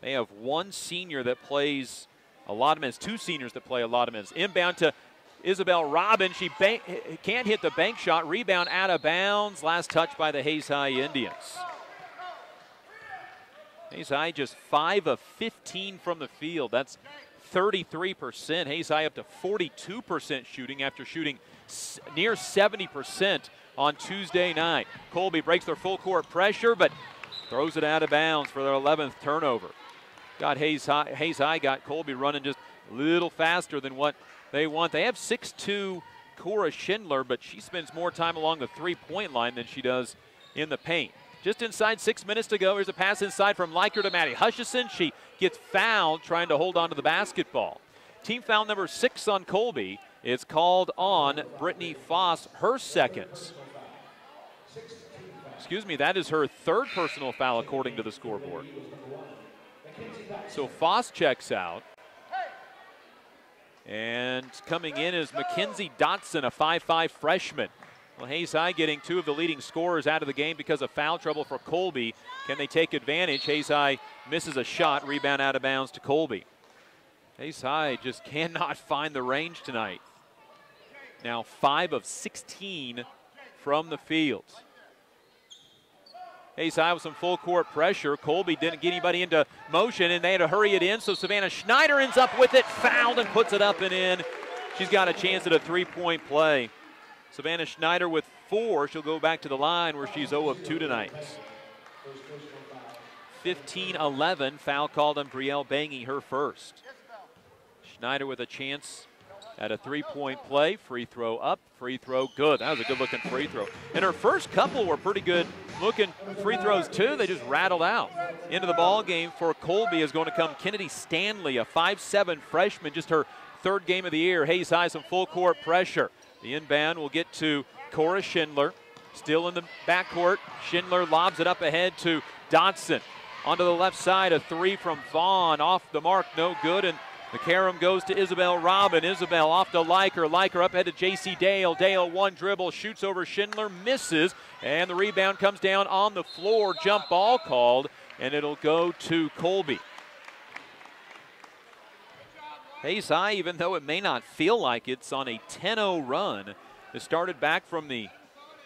They have 1 senior that plays a lot of minutes, 2 seniors that play a lot of minutes. Inbound to Isabel Robin. She can't hit the bank shot. Rebound out of bounds. Last touch by the Hayes High Indians. Hayes High just 5 of 15 from the field. That's 33%. Hayes High up to 42% shooting after shooting near 70% on Tuesday night. Colby breaks their full court pressure, but throws it out of bounds for their 11th turnover. Got Hayes High got Colby running just a little faster than what they want. They have 6'2" Cora Schindler, but she spends more time along the three-point line than she does in the paint. Just inside 6 minutes to go. Here's a pass inside from Liker to Maddie Hutchison. She gets fouled trying to hold on to the basketball. Team foul number 6 on Colby is called on Brittany Foss, her second. Excuse me, that is her 3rd personal foul according to the scoreboard. So Foss checks out. And coming in is Mackenzie Dotson, a 5'5" freshman. Well, Hayes High getting 2 of the leading scorers out of the game because of foul trouble for Colby. Can they take advantage? Hayes High misses a shot, rebound out of bounds to Colby. Hayes High just cannot find the range tonight. Now 5 of 16 from the field. Hayes High with some full court pressure. Colby didn't get anybody into motion, and they had to hurry it in, so Savannah Schneider ends up with it, fouled, and puts it up and in. She's got a chance at a 3-point play. Savannah Schneider with 4. She'll go back to the line where she's 0 of 2 tonight. 15-11, foul called on Brielle Bangy, her first. Schneider with a chance at a 3-point play. Free throw up, free throw good. That was a good-looking free throw. And her first couple were pretty good-looking free throws, too. They just rattled out. Into the ball game for Colby is going to come Kennedy Stanley, a 5'7" freshman, just her 3rd game of the year. Hayes High, some full-court pressure. The inbound will get to Cora Schindler. Still in the backcourt. Schindler lobs it up ahead to Dotson. Onto the left side, a 3 from Vaughn. Off the mark, no good. And the carom goes to Isabel Robin. Isabel off to Liker. Liker up ahead to J.C. Dale. Dale 1 dribble, shoots over Schindler, misses. And the rebound comes down on the floor. Jump ball called, and it'll go to Colby. Hayes High, even though it may not feel like it's on a 10-0 run, it started back from the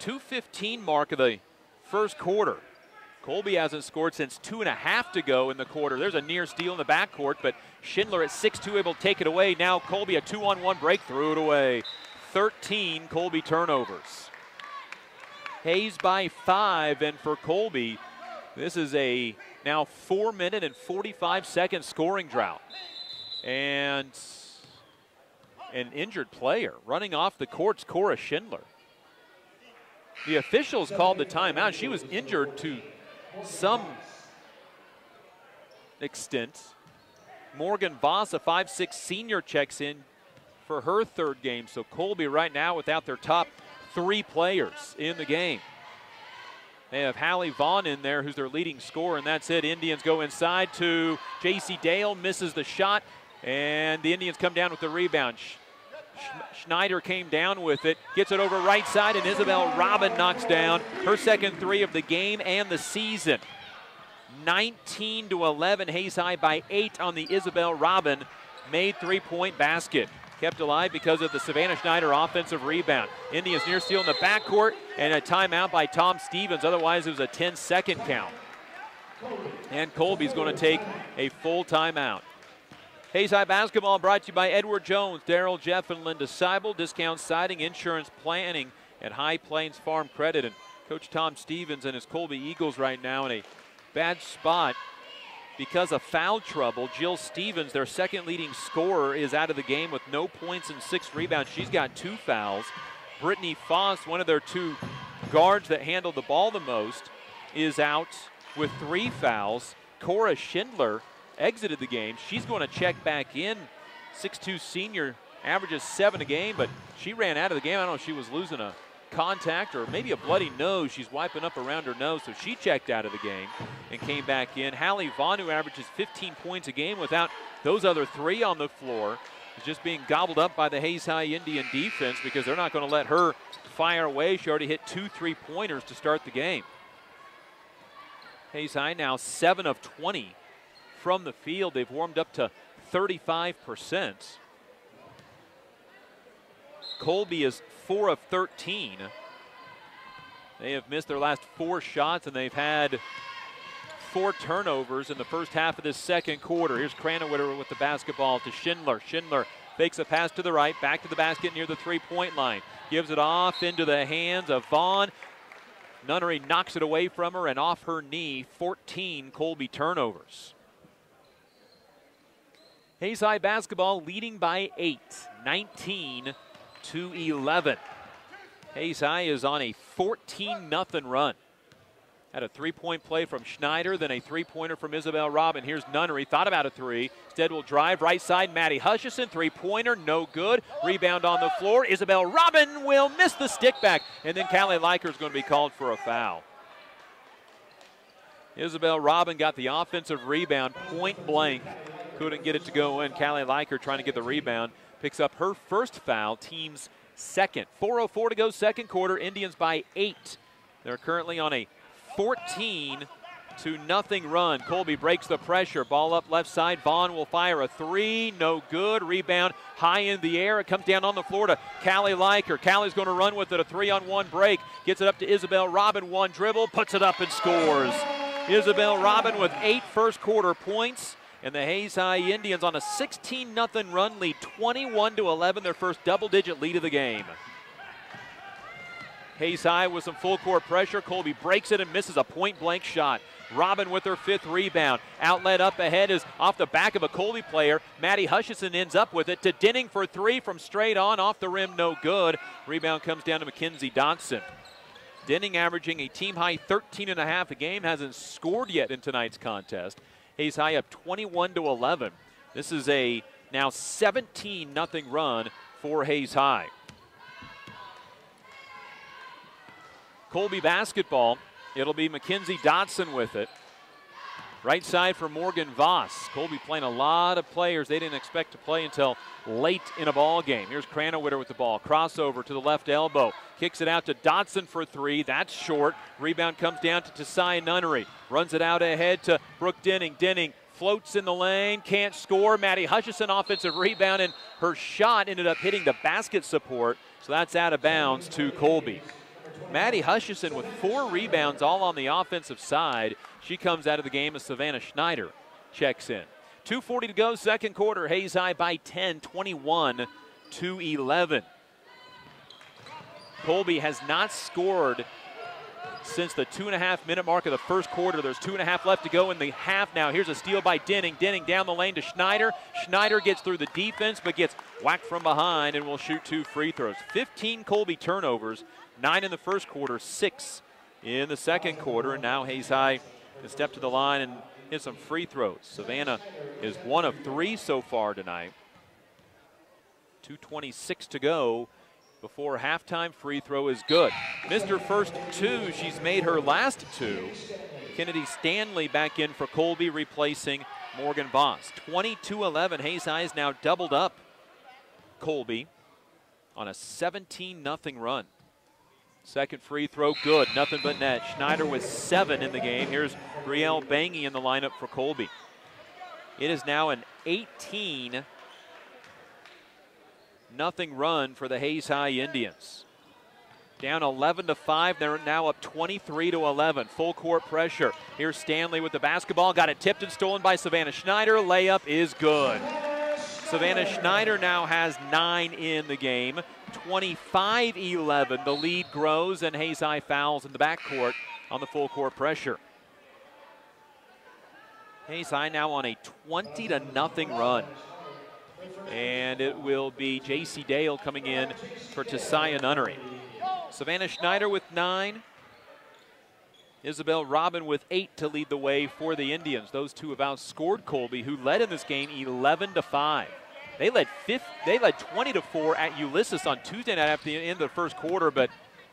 2:15 mark of the first quarter. Colby hasn't scored since 2.5 to go in the quarter. There's a near steal in the backcourt, but Schindler at 6'2" able to take it away. Now Colby a 2-on-1 break, threw it away. 13 Colby turnovers. Hayes by 5, and for Colby, this is a now 4-minute and 45-second scoring drought. And an injured player running off the court's Cora Schindler. The officials called the timeout. She was injured to some extent. Morgan Voss, a 5'6" senior, checks in for her third game. So Colby right now without their top 3 players in the game. They have Hallie Vaughn in there, who's their leading scorer, and that's it. Indians go inside to J.C. Dale, misses the shot, and the Indians come down with the rebound. Schneider came down with it, gets it over right side, and Isabel Robin knocks down her second 3 of the game and the season. 19-11, Hayes High by 8 on the Isabel Robin made 3-point basket. Kept alive because of the Savannah Schneider offensive rebound. Indians near steal in the backcourt, and a timeout by Tom Stevens. Otherwise, it was a 10-second count. And Colby's going to take a full timeout. Hayes High basketball brought to you by Edward Jones, Darryl Jeff, and Linda Seibel. Discount siding, insurance planning at High Plains Farm Credit. And Coach Tom Stevens and his Colby Eagles right now in a bad spot because of foul trouble. Jill Stevens, their second leading scorer, is out of the game with no points and 6 rebounds. She's got 2 fouls. Brittany Foss, one of their 2 guards that handle the ball the most, is out with 3 fouls. Cora Schindler exited the game. She's going to check back in. 6'2" senior, averages 7 a game, but she ran out of the game. I don't know if she was losing a contact or maybe a bloody nose. She's wiping up around her nose, so she checked out of the game and came back in. Hallie Vaughn, who averages 15 points a game without those other 3 on the floor, is just being gobbled up by the Hayes High Indian defense because they're not going to let her fire away. She already hit 2 3-pointers to start the game. Hayes High now 7 of 20 from the field. They've warmed up to 35%. Colby is 4 of 13. They have missed their last 4 shots, and they've had 4 turnovers in the first half of this second quarter. Here's Cranowiter with the basketball to Schindler. Schindler fakes a pass to the right, back to the basket near the 3-point line. Gives it off into the hands of Vaughn. Nunnery knocks it away from her and off her knee. 14 Colby turnovers. Hayes High basketball leading by 8, 19-11. Hayes High is on a 14-0 run. Had a 3-point play from Schneider, then a 3-pointer from Isabel Robin. Here's Nunnery, thought about a 3. Instead will drive right side, Maddie Hutchison, 3-pointer, no good. Rebound on the floor. Isabel Robin will miss the stick back, and then Callie Liker is going to be called for a foul. Isabel Robin got the offensive rebound, point blank. Couldn't get it to go in. Callie Liker trying to get the rebound. Picks up her first foul, team's second. 4:04 to go, second quarter. Indians by 8. They're currently on a 14-0 run. Colby breaks the pressure. Ball up left side. Vaughn will fire a 3. No good. Rebound high in the air. It comes down on the floor to Callie Liker. Callie's going to run with it. A 3-on-1 break. Gets it up to Isabel Robin. 1 dribble. Puts it up and scores. Isabel Robin with 8 first quarter points. And the Hayes High Indians on a 16-0 run lead, 21-11, their first double-digit lead of the game. Hayes High with some full court pressure. Colby breaks it and misses a point-blank shot. Robin with her 5th rebound. Outlet up ahead is off the back of a Colby player. Maddie Hutchison ends up with it to Denning for 3 from straight on, off the rim, no good. Rebound comes down to Mackenzie Dotson. Denning averaging a team-high 13.5 a game, hasn't scored yet in tonight's contest. Hayes High up 21-11. This is a now 17-0 run for Hayes High. Colby basketball, it'll be Mackenzie Dotson with it. Right side for Morgan Voss. Colby playing a lot of players they didn't expect to play until late in a ball game. Here's Cranowiter with the ball. Crossover to the left elbow. Kicks it out to Dotson for 3. That's short. Rebound comes down to Tesai Nunnery. Runs it out ahead to Brooke Denning. Denning floats in the lane. Can't score. Maddie Hutchison offensive rebound, and her shot ended up hitting the basket support. So that's out of bounds to Colby. Maddie Hutchison with 4 rebounds all on the offensive side. She comes out of the game as Savannah Schneider checks in. 2:40 to go, second quarter. Hayes High by 10, 21-11. Colby has not scored since the 2.5-minute mark of the first quarter. There's 2.5 left to go in the half now. Here's a steal by Denning. Denning down the lane to Schneider. Schneider gets through the defense but gets whacked from behind and will shoot 2 free throws. 15 Colby turnovers, 9 in the first quarter, 6 in the second quarter. And now Hayes High can step to the line and hit some free throws. Savannah is 1 of 3 so far tonight. 2:26 to go before halftime. Free throw is good. Missed her first 2. She's made her last 2. Kennedy Stanley back in for Colby, replacing Morgan Voss. 22-11. Hayes High is now doubled up Colby on a 17-0 run. Second free throw, good. Nothing but net. Schneider with 7 in the game. Here's Brielle Bangy in the lineup for Colby. It is now an 18-0 run for the Hayes High Indians. Down 11-5. They're now up 23-11. Full court pressure. Here's Stanley with the basketball. Got it tipped and stolen by Savannah Schneider. Layup is good. Savannah Schneider now has 9 in the game. 25-11. The lead grows, and Hayes High fouls in the backcourt on the full court pressure. Hayes High now on a 20-0 run. And it will be J.C. Dale coming in for Tessiah Nunnery. Savannah Schneider with 9. Isabel Robin with 8 to lead the way for the Indians. Those two have outscored Colby, who led in this game 11-5. They led 20-4 at Ulysses on Tuesday night after the end of the first quarter, but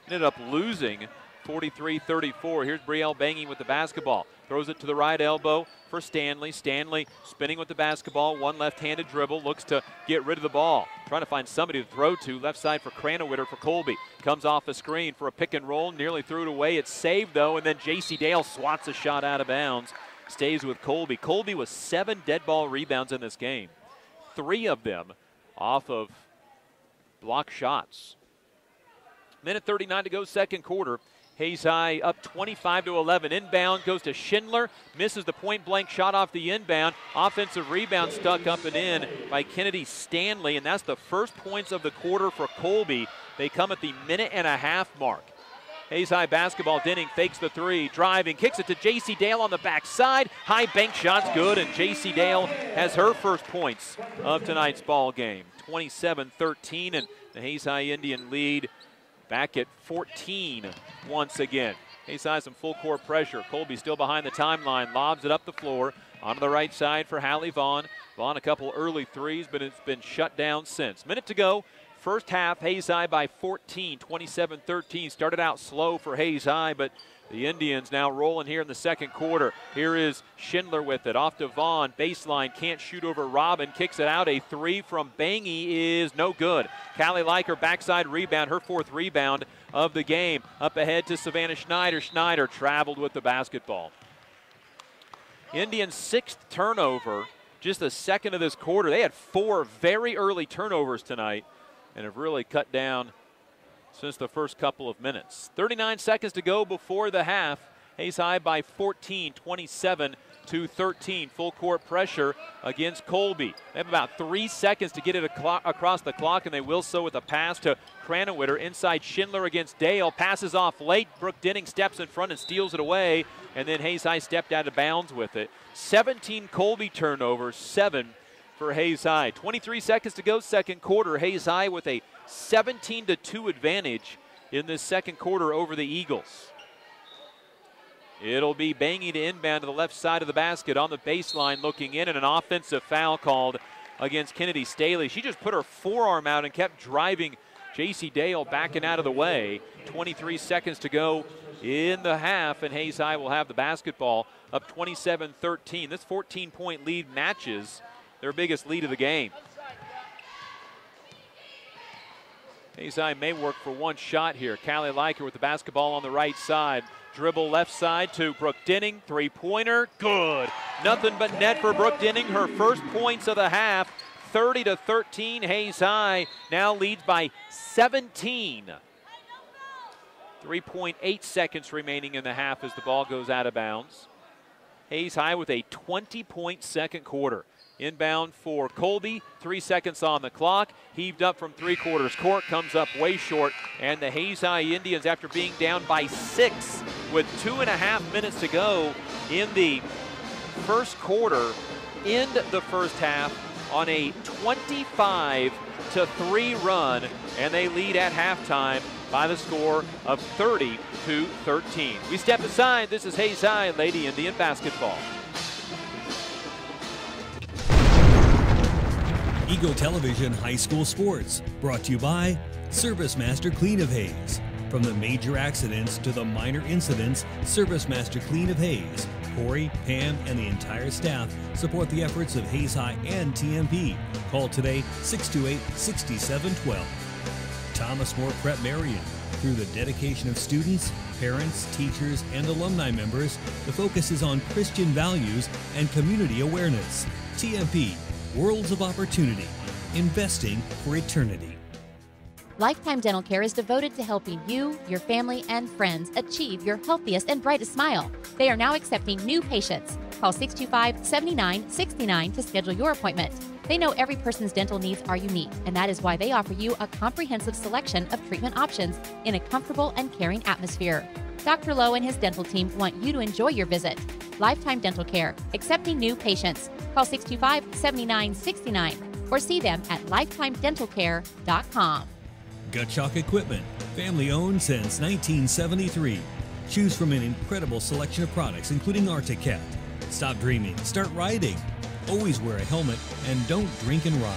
ended up losing 43-34. Here's Brielle Bangy with the basketball. Throws it to the right elbow for Stanley. Stanley spinning with the basketball. One left-handed dribble. Looks to get rid of the ball. Trying to find somebody to throw to. Left side for Cranowitter for Colby. Comes off a screen for a pick and roll. Nearly threw it away. It's saved, though, and then J.C. Dale swats a shot out of bounds. Stays with Colby. Colby with 7 dead ball rebounds in this game. 3 of them off of block shots. Minute 39 to go, second quarter. Hayes High up 25-11. Inbound goes to Schindler. Misses the point-blank shot off the inbound. Offensive rebound stuck up and in by Kennedy Stanley, and that's the first points of the quarter for Colby. They come at the minute-and-a-half mark. Hayes High basketball. Denning fakes the 3, driving, kicks it to J.C. Dale on the backside. High bank shot's good, and J.C. Dale has her first points of tonight's ball game. 27-13, and the Hayes High Indian lead back at 14 once again. Hayes High some full court pressure. Colby still behind the timeline, lobs it up the floor. Onto the right side for Hallie Vaughn. Vaughn a couple early threes, but it's been shut down since. Minute to go. First half, Hayes High by 14, 27-13. Started out slow for Hayes High, but the Indians now rolling here in the second quarter. Here is Schindler with it. Off to Vaughn. Baseline. Can't shoot over Robin. Kicks it out. A 3 from Bangy is no good. Callie Leiker backside rebound. Her 4th rebound of the game. Up ahead to Savannah Schneider. Schneider traveled with the basketball. Indians' 6th turnover. Just the second of this quarter. They had 4 very early turnovers tonight and have really cut down since the first couple of minutes. 39 seconds to go before the half. Hayes High by 14, 27-13. Full court pressure against Colby. They have about 3 seconds to get it across the clock, and they will so with a pass to Cranowitter. Inside Schindler against Dale. Passes off late. Brooke Denning steps in front and steals it away, and then Hayes High stepped out of bounds with it. 17 Colby turnovers, 7 for Hayes High. 23 seconds to go, second quarter. Hayes High with a 17-2 advantage in this second quarter over the Eagles. It'll be Bangy to inbound to the left side of the basket on the baseline looking in, and an offensive foul called against Kennedy Staley. She just put her forearm out and kept driving J.C. Dale backing out of the way. 23 seconds to go in the half, and Hayes High will have the basketball up 27-13. This 14-point lead matches their biggest lead of the game. Hayes High may work for one shot here. Callie Leiker with the basketball on the right side. Dribble left side to Brooke Denning. Three-pointer, good. Nothing but net for Brooke Denning. Her first points of the half. 30-13. Hayes High now leads by 17. 3.8 seconds remaining in the half as the ball goes out of bounds. Hayes High with a 20-point second quarter. Inbound for Colby, 3 seconds on the clock. Heaved up from three-quarters court, comes up way short. And the Hayes High Indians, after being down by 6 with 2.5 minutes to go in the first quarter, end the first half on a 25-3 run. And they lead at halftime by the score of 30-13. We step aside. This is Hayes High Lady Indian basketball. Eagle Television High School Sports, brought to you by ServiceMASTER Clean of Hayes. From the major accidents to the minor incidents, ServiceMASTER Clean of Hayes. Corey, Pam, and the entire staff support the efforts of Hayes High and TMP. Call today 628-6712. Thomas More Prep Marion. Through the dedication of students, parents, teachers, and alumni members, the focus is on Christian values and community awareness. TMP, Worlds of Opportunity, investing for eternity. Lifetime Dental Care is devoted to helping you, your family, and friends achieve your healthiest and brightest smile. They are now accepting new patients. Call 625-7969 to schedule your appointment. They know every person's dental needs are unique, and that is why they offer you a comprehensive selection of treatment options in a comfortable and caring atmosphere. Dr. Lowe and his dental team want you to enjoy your visit. Lifetime Dental Care, accepting new patients. Call 625-7969 or see them at lifetimedentalcare.com. GOTTSCHALK Equipment, family owned since 1973. Choose from an incredible selection of products, including ArcticCat. Stop dreaming, start riding. Always wear a helmet and don't drink and ride.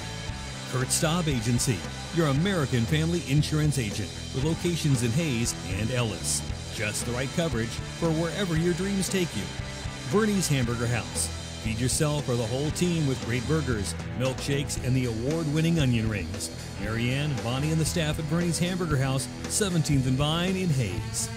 Kurt Staub Agency, your American family insurance agent with locations in Hayes and Ellis. Just the right coverage for wherever your dreams take you. Bernie's Hamburger House. Feed yourself or the whole team with great burgers, milkshakes, and the award-winning onion rings. Marianne, Bonnie, and the staff at Bernie's Hamburger House, 17th and Vine in Hayes.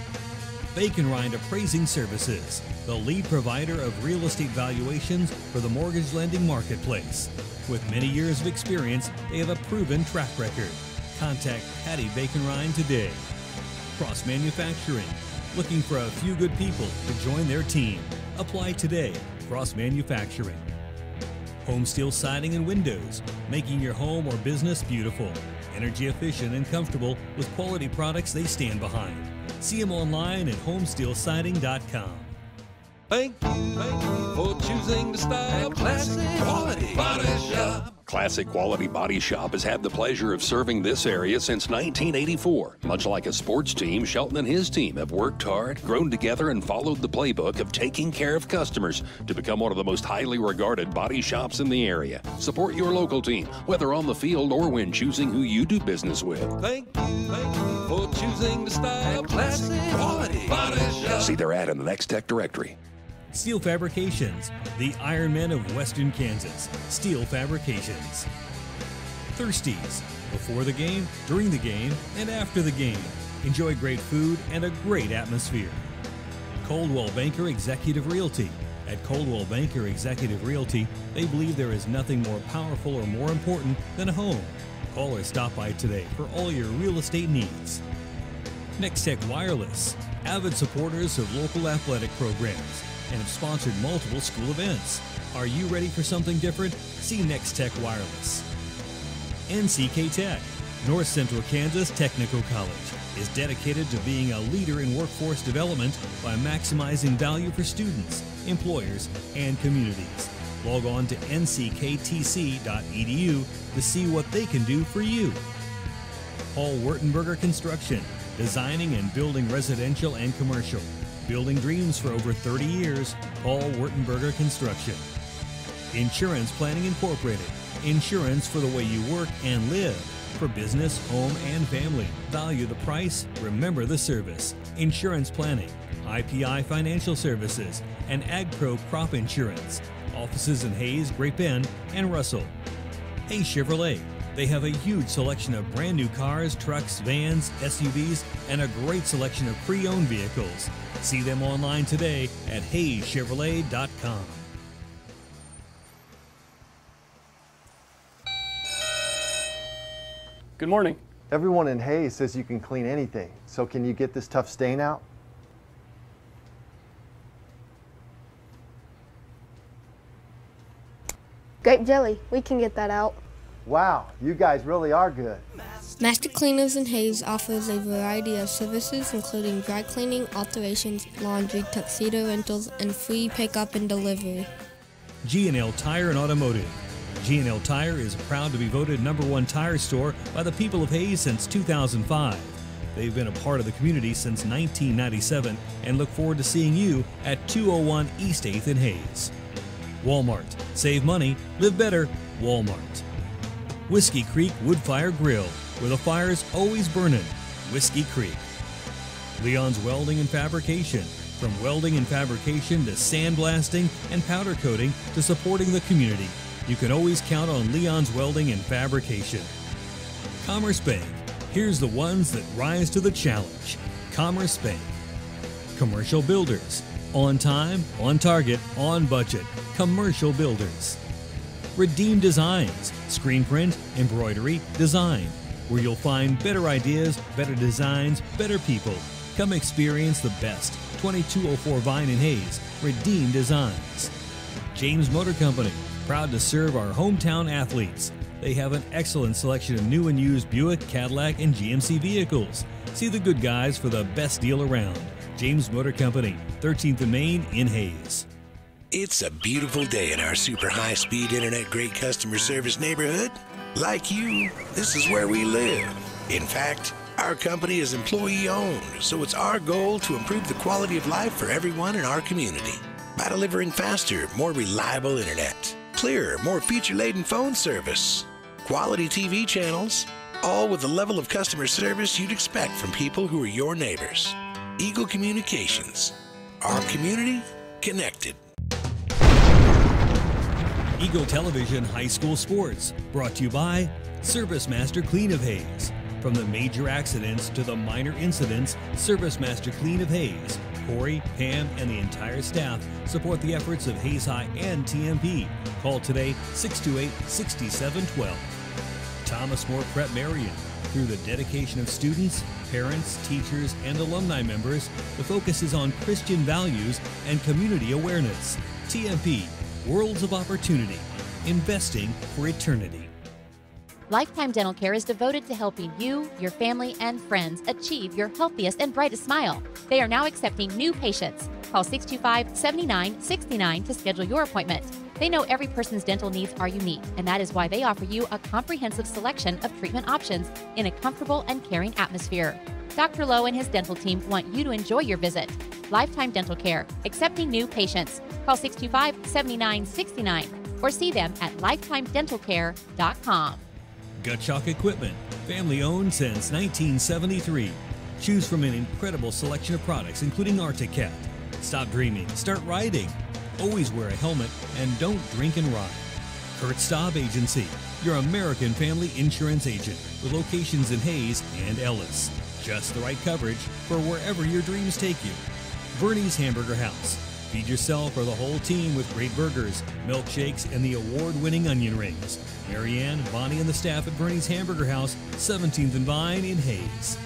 Bacon Rind Appraising Services, the lead provider of real estate valuations for the mortgage lending marketplace. With many years of experience, they have a proven track record. Contact Patty Bacon Rind today. Cross Manufacturing, looking for a few good people to join their team. Apply today. Cross Manufacturing. Home Steel Siding and Windows, making your home or business beautiful. Energy efficient and comfortable with quality products they stand behind. See them online at homesteelsiding.com. Thank you for choosing the style Classic Quality Body Shop. Classic Quality Body Shop has had the pleasure of serving this area since 1984. Much like a sports team, Shelton and his team have worked hard, grown together, and followed the playbook of taking care of customers to become one of the most highly regarded body shops in the area. Support your local team, whether on the field or when choosing who you do business with. Thank you for choosing the style Classic Quality Body Shop. See their ad in the Next Tech directory. Steel Fabrications, the Ironmen of Western Kansas. Steel Fabrications. Thirsties, before the game, during the game, and after the game. Enjoy great food and a great atmosphere. Coldwell Banker Executive Realty. At Coldwell Banker Executive Realty, they believe there is nothing more powerful or more important than a home. Call or stop by today for all your real estate needs. Next Tech Wireless, avid supporters of local athletic programs, and have sponsored multiple school events. Are you ready for something different? See Next Tech Wireless. NCK Tech, North Central Kansas Technical College, is dedicated to being a leader in workforce development by maximizing value for students, employers, and communities. Log on to ncktc.edu to see what they can do for you. Paul Wertenberger Construction, designing and building residential and commercial. Building dreams for over 30 years, Paul Wertenberger Construction. Insurance Planning Incorporated, insurance for the way you work and live. For business, home, and family. Value the price, remember the service. Insurance Planning, IPI Financial Services, and AgPro Crop Insurance. Offices in Hayes, Great Bend, and Russell. Hayes Chevrolet. They have a huge selection of brand new cars, trucks, vans, SUVs, and a great selection of pre-owned vehicles. See them online today at HayesChevrolet.com. Good morning. Everyone in Hayes says you can clean anything. So can you get this tough stain out? Grape jelly, we can get that out. Wow, you guys really are good. Master Cleaners in Hayes offers a variety of services including dry cleaning, alterations, laundry, tuxedo rentals, and free pickup and delivery. G&L Tire and Automotive. G&L Tire is proud to be voted #1 tire store by the people of Hayes since 2005. They've been a part of the community since 1997 and look forward to seeing you at 201 East 8th in Hayes. Walmart. Save money, live better, Walmart. Whiskey Creek Wood Fire Grill, where the fire's always burning. Whiskey Creek. Leon's Welding and Fabrication. From welding and fabrication to sandblasting and powder coating to supporting the community, you can always count on Leon's Welding and Fabrication. Commerce Bank. Here's the ones that rise to the challenge. Commerce Bank. Commercial Builders. On time, on target, on budget. Commercial Builders. Redeem Designs. Screen print, embroidery, design. Where you'll find better ideas, better designs, better people. Come experience the best. 2204 Vine and Hayes. Redeem Designs. James Motor Company. Proud to serve our hometown athletes. They have an excellent selection of new and used Buick, Cadillac, and GMC vehicles. See the good guys for the best deal around. James Motor Company, 13th and Main in Hayes. It's a beautiful day in our super high-speed internet great customer service neighborhood. Like you, this is where we live. In fact, our company is employee-owned, so it's our goal to improve the quality of life for everyone in our community by delivering faster, more reliable internet, clearer, more feature-laden phone service, quality TV channels, all with the level of customer service you'd expect from people who are your neighbors. Eagle Communications. Our community connected. Eagle Television High School Sports, brought to you by ServiceMASTER Clean of Hayes. From the major accidents to the minor incidents, ServiceMASTER Clean of Hayes. Corey, Pam, and the entire staff support the efforts of Hayes High and TMP. Call today 628-6712. Thomas More Prep Marion. Through the dedication of students, parents, teachers, and alumni members, the focus is on Christian values and community awareness. TMP, Worlds of Opportunity, investing for eternity. Lifetime Dental Care is devoted to helping you, your family, and friends achieve your healthiest and brightest smile. They are now accepting new patients. Call 625-7969 to schedule your appointment. They know every person's dental needs are unique, and that is why they offer you a comprehensive selection of treatment options in a comfortable and caring atmosphere. Dr. Lowe and his dental team want you to enjoy your visit. Lifetime Dental Care, accepting new patients. Call 625-7969 or see them at lifetimedentalcare.com. GOTTSCHALK Equipment, family owned since 1973. Choose from an incredible selection of products, including Arctic-Cat. Stop dreaming, start riding. Always wear a helmet and don't drink and ride. Kurt Staub Agency, your American family insurance agent with locations in Hayes and Ellis. Just the right coverage for wherever your dreams take you. Bernie's Hamburger House. Feed yourself or the whole team with great burgers, milkshakes, and the award-winning onion rings. Marianne, Bonnie, and the staff at Bernie's Hamburger House, 17th and Vine in Hayes.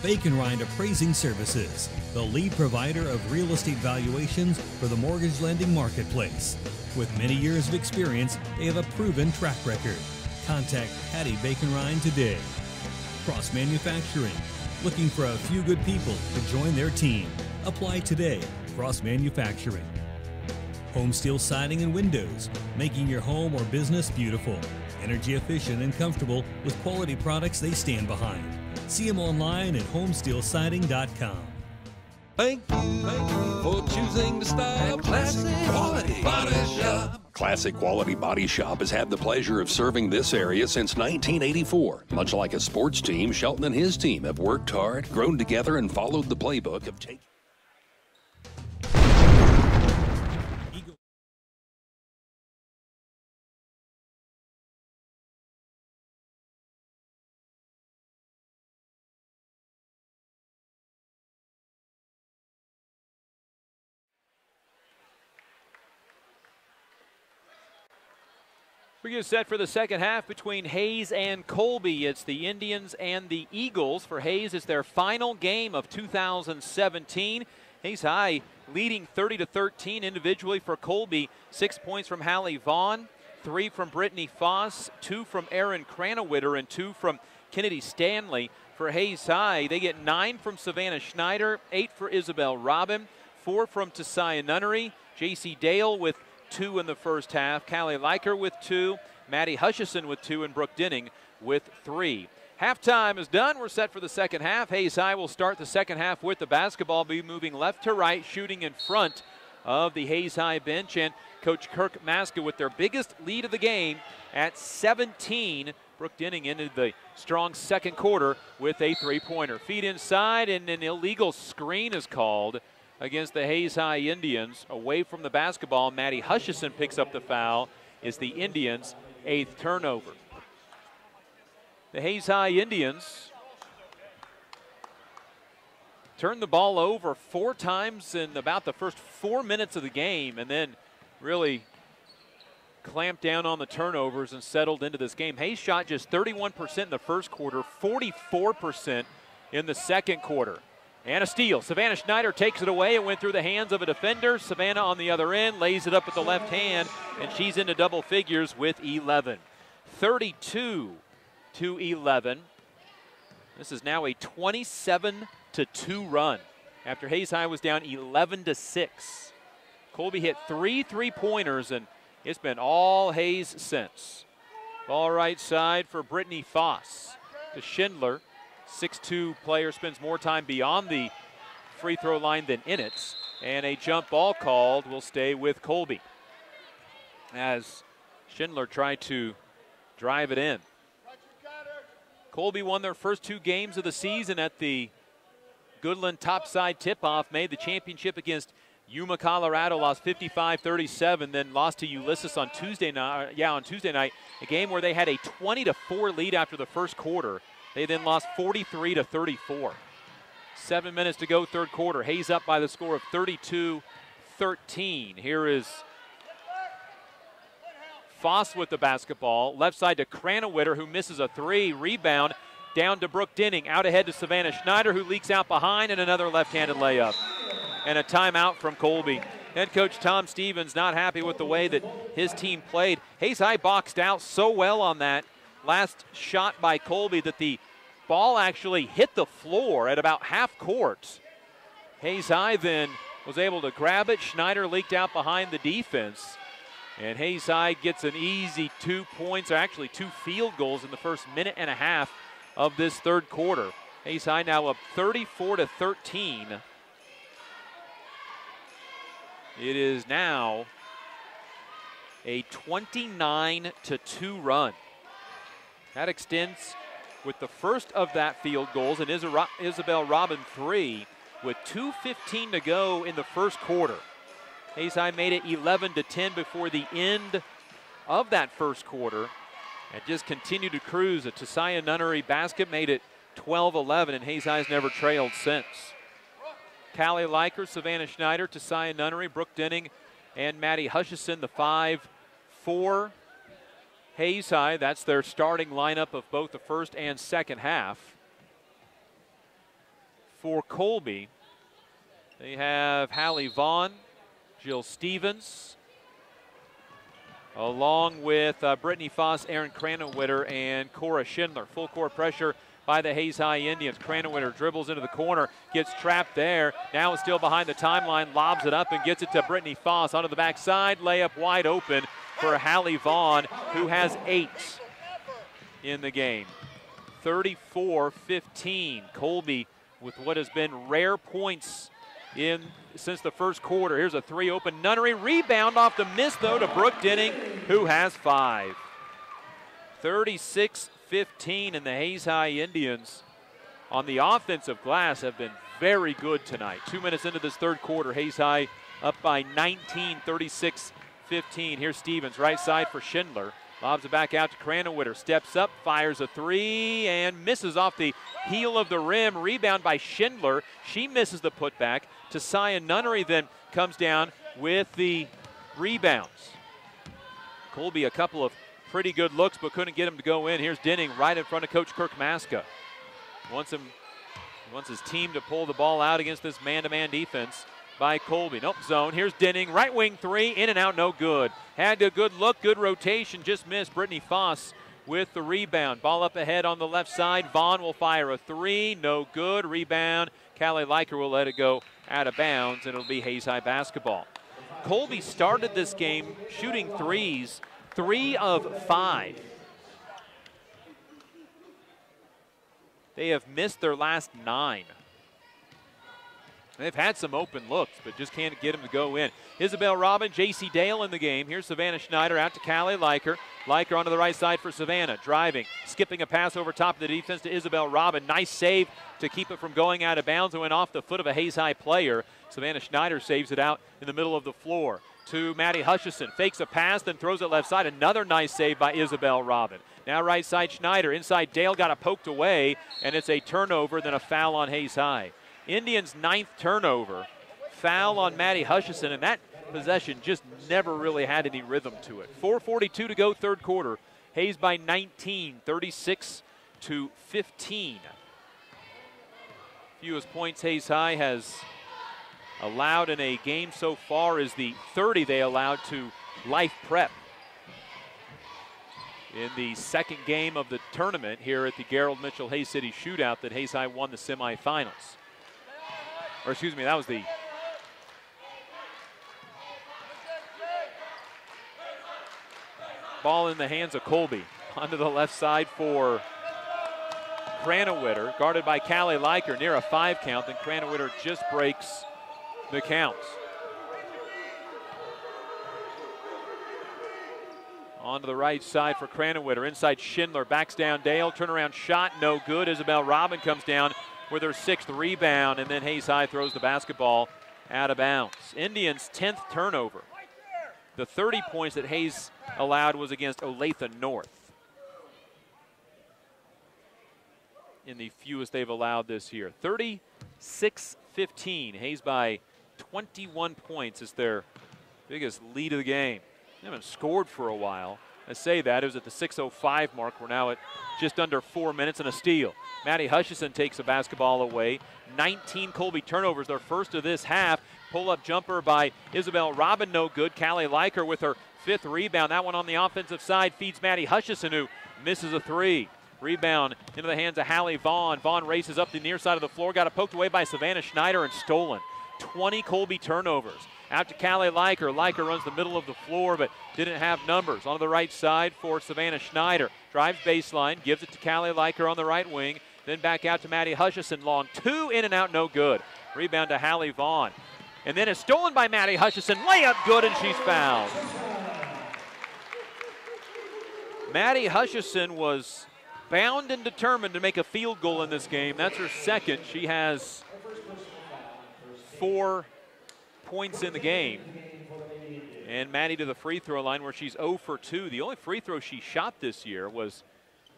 Bacon Rind Appraising Services, the lead provider of real estate valuations for the mortgage lending marketplace. With many years of experience, they have a proven track record. Contact Patty Bacon Rind today. Cross Manufacturing, looking for a few good people to join their team. Apply today. Cross Manufacturing. Home Steel Siding and Windows, making your home or business beautiful. Energy efficient and comfortable with quality products they stand behind. See them online at homesteelsiding.com. Thank you for choosing to style Classic Quality Body Shop. Classic Quality Body Shop has had the pleasure of serving this area since 1984. Much like a sports team, Shelton and his team have worked hard, grown together, and followed the playbook of taking. We get set for the second half between Hayes and Colby. It's the Indians and the Eagles. For Hayes, it's their final game of 2017. Hayes High leading 30-13 individually for Colby. 6 points from Hallie Vaughn, 3 from Brittany Foss, 2 from Erin Cranowitter, and 2 from Kennedy Stanley. For Hayes High, they get 9 from Savannah Schneider, 8 for Isabel Robin, 4 from Tasiah Nunnery, J.C. Dale with 2 in the first half, Callie Leiker with 2, Maddie Hutchison with 2, and Brooke Dinning with 3. Halftime is done. We're set for the second half. Hayes High will start the second half with the basketball, be moving left to right, shooting in front of the Hayes High bench. And Coach Kirk Maska with their biggest lead of the game at 17. Brooke Denning into the strong second quarter with a three-pointer. Feed inside, and an illegal screen is called against the Hayes High Indians. Away from the basketball, Maddie Hutchison picks up the foul. Is the Indians' 8th turnover. The Hayes High Indians turned the ball over 4 times in about the first 4 minutes of the game, and then really clamped down on the turnovers and settled into this game. Hayes shot just 31% in the first quarter, 44% in the second quarter. And a steal. Savannah Schneider takes it away. It went through the hands of a defender. Savannah on the other end lays it up with the left hand, and she's into double figures with 11. 32-11. This is now a 27-2 run after Hayes High was down 11-6. Colby hit 3 3-pointers, and it's been all Hayes since. Ball right side for Brittany Foss to Schindler. 6'2" player spends more time beyond the free throw line than in it. And a jump ball called will stay with Colby as Schindler tried to drive it in. Colby won their first 2 games of the season at the Goodland topside tip-off, made the championship against Yuma, Colorado, lost 55-37, then lost to Ulysses on Tuesday night. A game where they had a 20-4 lead after the first quarter. They then lost 43-34. 7 minutes to go, third quarter. Hayes up by the score of 32-13. Here is Foss with the basketball. Left side to Cranowitter, who misses a 3. Rebound down to Brooke Denning. Out ahead to Savannah Schneider, who leaks out behind, and another left-handed layup. And a timeout from Colby. Head coach Tom Stevens not happy with the way that his team played. Hayes High boxed out so well on that last shot by Colby that the ball actually hit the floor at about half court. Hayes High then was able to grab it. Schneider leaked out behind the defense. And Hayes High gets an easy 2 points, or actually 2 field goals in the first minute and a half of this third quarter. Hayes High now up 34-13. It is now a 29-2 run. That extends with the first of that field goals, and Isabel Robin 3 with 2:15 to go in the first quarter. Hayes High made it 11-10 before the end of that first quarter and just continued to cruise. A Tessiah Nunnery basket made it 12-11, and Hayes High's never trailed since. Callie Leiker, Savannah Schneider, Tessiah Nunnery, Brooke Denning, and Maddie Hutchison, the 5 for Hayes High. That's their starting lineup of both the first and second half. For Colby, they have Hallie Vaughn, Jill Stevens, along with Brittany Foss, Erin Cranowitter, and Cora Schindler. Full court pressure by the Hayes High Indians. Cranowitter dribbles into the corner, gets trapped there. Now is still behind the timeline, lobs it up and gets it to Brittany Foss. Onto the backside, layup wide open for Hallie Vaughn, who has 8 in the game. 34-15. Colby with what has been rare points since the first quarter. Here's a 3 open. Nunnery rebound off the miss, though, to Brooke Denning, who has 5. 36-15, and the Hayes High Indians on the offensive glass have been very good tonight. 2 minutes into this third quarter, Hayes High up by 19, 36-15. Here's Stevens, right side for Schindler. Lobs it back out to Cranowitter. Steps up, fires a 3, and misses off the heel of the rim. Rebound by Schindler. She misses the putback. Tessiah Nunnery then comes down with the rebounds. Colby a couple of pretty good looks, but couldn't get him to go in. Here's Denning right in front of Coach Kirk Maska. Wants his team to pull the ball out against this man-to-man defense by Colby. Nope, zone. Here's Denning, right wing 3, in and out, no good. Had a good look, good rotation, just missed. Brittany Foss with the rebound. Ball up ahead on the left side. Vaughn will fire a 3, no good. Rebound. Callie Leiker will let it go out of bounds, and it'll be Hayes High basketball. Colby started this game shooting threes, 3 of 5. They have missed their last 9. They've had some open looks, but just can't get them to go in. Isabel Robin, J.C. Dale in the game. Here's Savannah Schneider out to Callie Leiker. Leiker onto the right side for Savannah. Driving, skipping a pass over top of the defense to Isabel Robin. Nice save to keep it from going out of bounds. It went off the foot of a Hayes High player. Savannah Schneider saves it out in the middle of the floor to Maddie Hutchison. Fakes a pass, then throws it left side. Another nice save by Isabel Robin. Now right side Schneider. Inside Dale got it poked away, and it's a turnover, then a foul on Hayes High. Indians' 9th turnover. Foul on Maddie Hutchison, and that possession just never really had any rhythm to it. 4:42 to go, third quarter. Hayes by 19, 36-15. Fewest points Hayes High has allowed in a game so far is the 30 they allowed to Life Prep in the second game of the tournament here at the Gerald Mitchell Hayes City Shootout that Hayes High won the semifinals. Or excuse me, that was the ball in the hands of Colby. Onto the left side for Cranawitter, guarded by Callie Leiker near a 5 count, then Cranawitter just breaks the counts. Onto the right side for Cranawitter, inside Schindler, backs down Dale, turnaround shot, no good. Isabel Robin comes down with her 6th rebound, and then Hayes High throws the basketball out of bounds. Indians' 10th turnover. The 30 points that Hayes allowed was against Olathe North, in the fewest they've allowed this year. 36-15. Hayes by 21 points is their biggest lead of the game. They haven't scored for a while. I say that. It was at the 6:05 mark. We're now at just under 4 minutes and a steal. Maddie Hutchison takes the basketball away. 19 Colby turnovers, their first of this half. Pull-up jumper by Isabel Robin, no good. Callie Leiker with her 5th rebound. That one on the offensive side feeds Maddie Hutchison, who misses a 3. Rebound into the hands of Hallie Vaughn. Vaughn races up the near side of the floor. Got it poked away by Savannah Schneider and stolen. 20 Colby turnovers. Out to Callie Leiker. Leiker runs the middle of the floor but didn't have numbers. On the right side for Savannah Schneider. Drives baseline, gives it to Callie Leiker on the right wing. Then back out to Maddie Hutchison. Long 2 in and out, no good. Rebound to Hallie Vaughn. And then it's stolen by Maddie Hutchison. Layup good, and she's fouled. Maddie Hutchison was bound and determined to make a field goal in this game. That's her 2nd. She has 4 points in the game. And Maddie to the free throw line where she's 0 for 2. The only free throw she shot this year was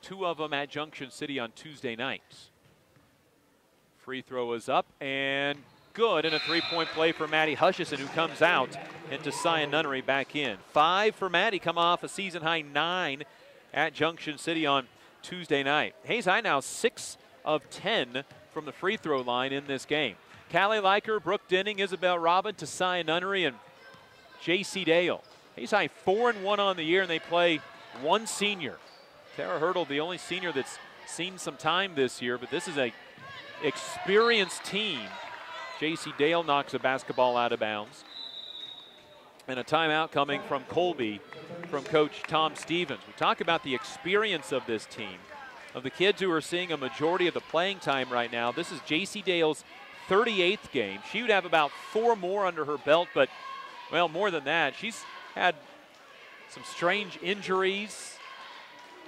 2 of them at Junction City on Tuesday nights. Free throw is up and good, and a 3-point play for Maddie Hutchison, who comes out, and Tessiah Nunnery back in. 5 for Maddie, come off a season-high 9 at Junction City on Tuesday night. Hayes High now 6 of 10 from the free throw line in this game. Callie Leiker, Brooke Denning, Isabel Robin, Tessiah Nunnery, and J.C. Dale. Hayes High 4-1 on the year, and they play 1 senior. Tara Hurdle, the only senior that's seen some time this year, but this is a experienced team. J.C. Dale knocks a basketball out of bounds. And a timeout coming from Colby from Coach Tom Stevens. We talk about the experience of this team, of the kids who are seeing a majority of the playing time right now. This is J.C. Dale's 38th game. She would have about 4 more under her belt, but, well, more than that. She's had some strange injuries,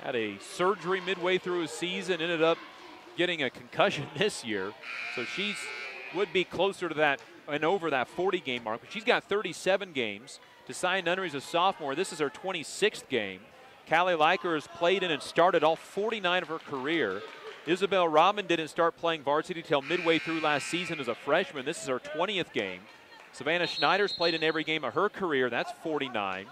had a surgery midway through a season, ended up getting a concussion this year. So she's would be closer to that and over that 40-game mark. But she's got 37 games. Tessiah Nunnery's a sophomore. This is her 26th game. Callie Leiker has played in and started all 49 of her career. Isabel Robin didn't start playing varsity till midway through last season as a freshman. This is her 20th game. Savannah Schneider's played in every game of her career. That's 49.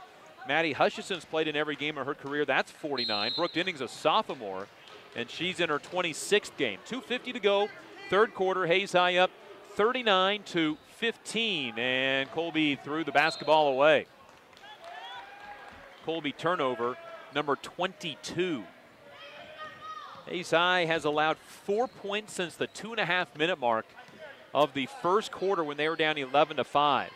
Maddie Hutchison's played in every game of her career. That's 49. Brooke Denning's a sophomore, and she's in her 26th game. 2:50 to go. Third quarter, Hayes High up 39-15, and Colby threw the basketball away. Colby turnover number 22. Hayes High has allowed 4 points since the 2.5-minute mark of the first quarter when they were down 11-5.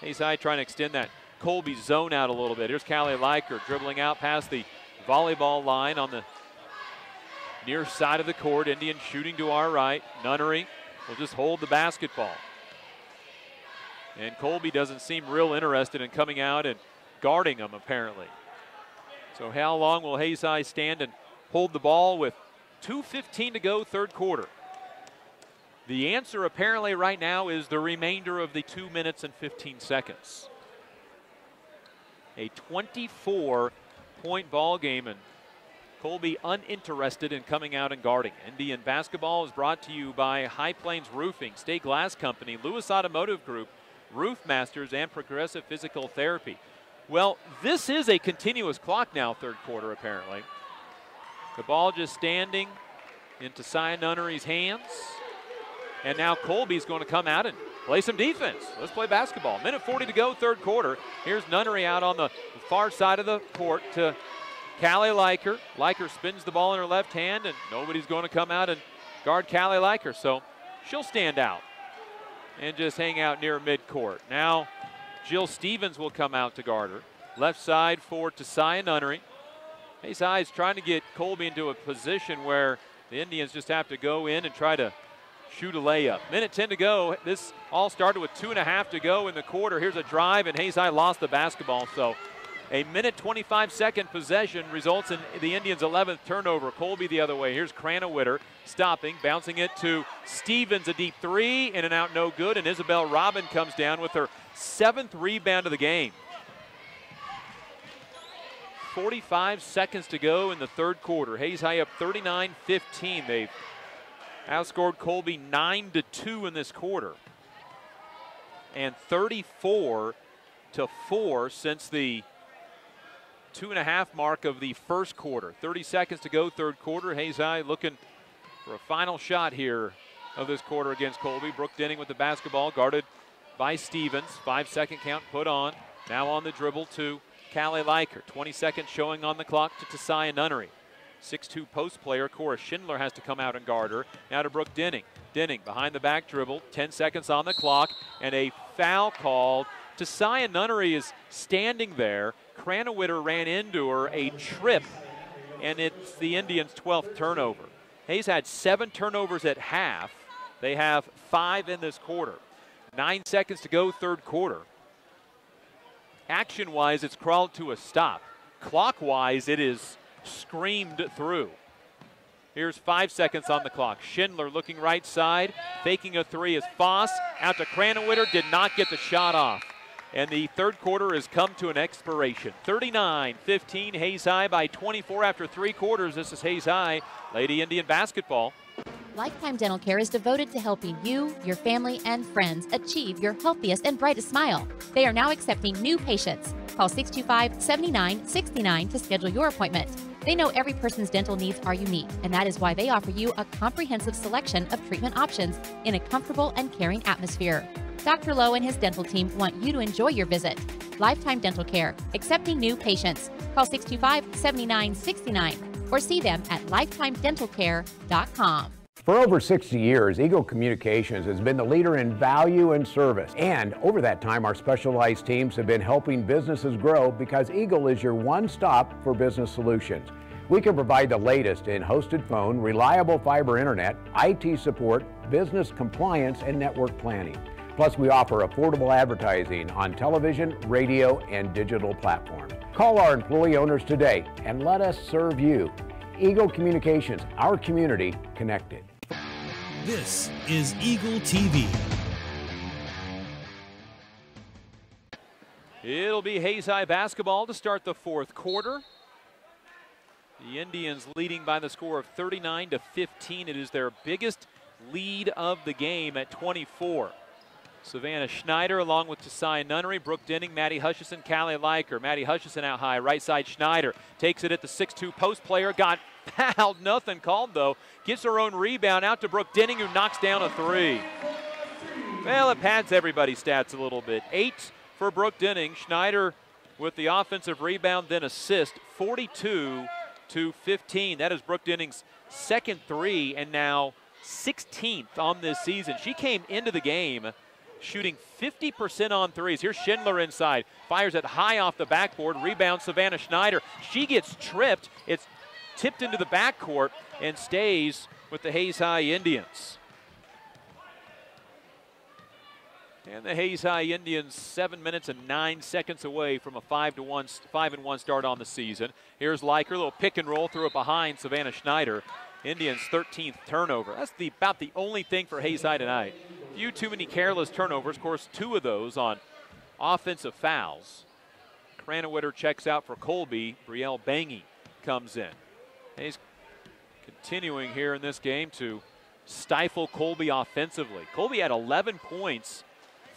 Hayes High trying to extend that Colby zone out a little bit. Here's Callie Leiker dribbling out past the volleyball line on the near side of the court. Indians shooting to our right. Nunnery will just hold the basketball. And Colby doesn't seem real interested in coming out and guarding him, apparently. So how long will Hayes High stand and hold the ball with 2:15 to go, third quarter? The answer apparently right now is the remainder of the 2 minutes and 15 seconds. A 24-point ball game, and Colby uninterested in coming out and guarding. Indian basketball is brought to you by High Plains Roofing, State Glass Company, Lewis Automotive Group, Roof Masters, and Progressive Physical Therapy. Well, this is a continuous clock now, third quarter, apparently. The ball just standing into Cy Nunnery's hands. And now Colby's going to come out and play some defense. Let's play basketball. Minute 40 to go, third quarter. Here's Nunnery out on the far side of the court to Callie Liker. Liker spins the ball in her left hand, and nobody's going to come out and guard Callie Liker. So she'll stand out and just hang out near midcourt. Now Jill Stevens will come out to guard her. Left side for Cy Nunnery. Hayes High is trying to get Colby into a position where the Indians just have to go in and try to shoot a layup. Minute 10 to go. This all started with 2.5 to go in the quarter. Here's a drive, and Hayes High lost the basketball. So a minute 25-second possession results in the Indians' 11th turnover. Colby the other way. Here's Cranowitter stopping, bouncing it to Stevens, a deep three, in and out, no good. And Isabel Robin comes down with her 7th rebound of the game. 45 seconds to go in the third quarter. Hayes High up 39-15. They've outscored Colby 9-2 in this quarter, and 34-4 since the 2.5 mark of the first quarter. 30 seconds to go, third quarter. Hayes High looking for a final shot here of this quarter against Colby. Brooke Denning with the basketball, guarded by Stevens. 5-second count put on. Now on the dribble to Callie Liker. 20 seconds showing on the clock to Cy Nunnery. 6'2" post player Cora Schindler has to come out and guard her. Now to Brooke Denning. Denning behind the back dribble. 10 seconds on the clock, and a foul called. Cy Nunnery is standing there. Cranowitter ran into her, a trip, and it's the Indians' 12th turnover. Hayes had 7 turnovers at half. They have 5 in this quarter. 9 seconds to go, third quarter. Action-wise, it's crawled to a stop. Clock-wise, it is screamed through. Here's 5 seconds on the clock. Schindler looking right side, faking a three as Foss out to Cranowitter, did not get the shot off. And the third quarter has come to an expiration. 39-15, Hayes High by 24 after 3 quarters. This is Hayes High Lady Indian basketball. Lifetime Dental Care is devoted to helping you, your family, and friends achieve your healthiest and brightest smile. They are now accepting new patients. Call 625-7969 to schedule your appointment. They know every person's dental needs are unique, and that is why they offer you a comprehensive selection of treatment options in a comfortable and caring atmosphere. Dr. Lowe and his dental team want you to enjoy your visit. Lifetime Dental Care, accepting new patients. Call 625-7969 or see them at lifetimedentalcare.com. For over 60 years, Eagle Communications has been the leader in value and service. And over that time, our specialized teams have been helping businesses grow because Eagle is your one-stop for business solutions. We can provide the latest in hosted phone, reliable fiber internet, IT support, business compliance, and network planning. Plus, we offer affordable advertising on television, radio, and digital platforms. Call our employee owners today and let us serve you. Eagle Communications, our community connected. This is Eagle TV. It'll be Hayes High basketball to start the fourth quarter. The Indians leading by the score of 39-15. It is their biggest lead of the game at 24. Savannah Schneider along with Cy Nunnery, Brooke Denning, Maddie Hutchison, Callie Liker. Maddie Hutchison out high, right side Schneider. Takes it at the 6'2" post player, got fouled, nothing called though. Gets her own rebound out to Brooke Denning, who knocks down a three. Well, it pads everybody's stats a little bit. 8 for Brooke Denning. Schneider with the offensive rebound, then assist, 42-15. That is Brooke Denning's second three and now 16th on this season. She came into the game shooting 50% on threes. Here's Schindler inside. Fires it high off the backboard. Rebound Savannah Schneider. She gets tripped. It's tipped into the backcourt and stays with the Hayes High Indians. And the Hayes High Indians 7 minutes and 9 seconds away from a 5-1 start on the season. Here's Liker, a little pick and roll, threw it behind Savannah Schneider. Indians 13th turnover. That's about the only thing for Hayes High tonight. Few too many careless turnovers. Of course, 2 of those on offensive fouls. Cranwitter checks out for Colby. Brielle Bangy comes in. Hayes continuing here in this game to stifle Colby offensively. Colby had 11 points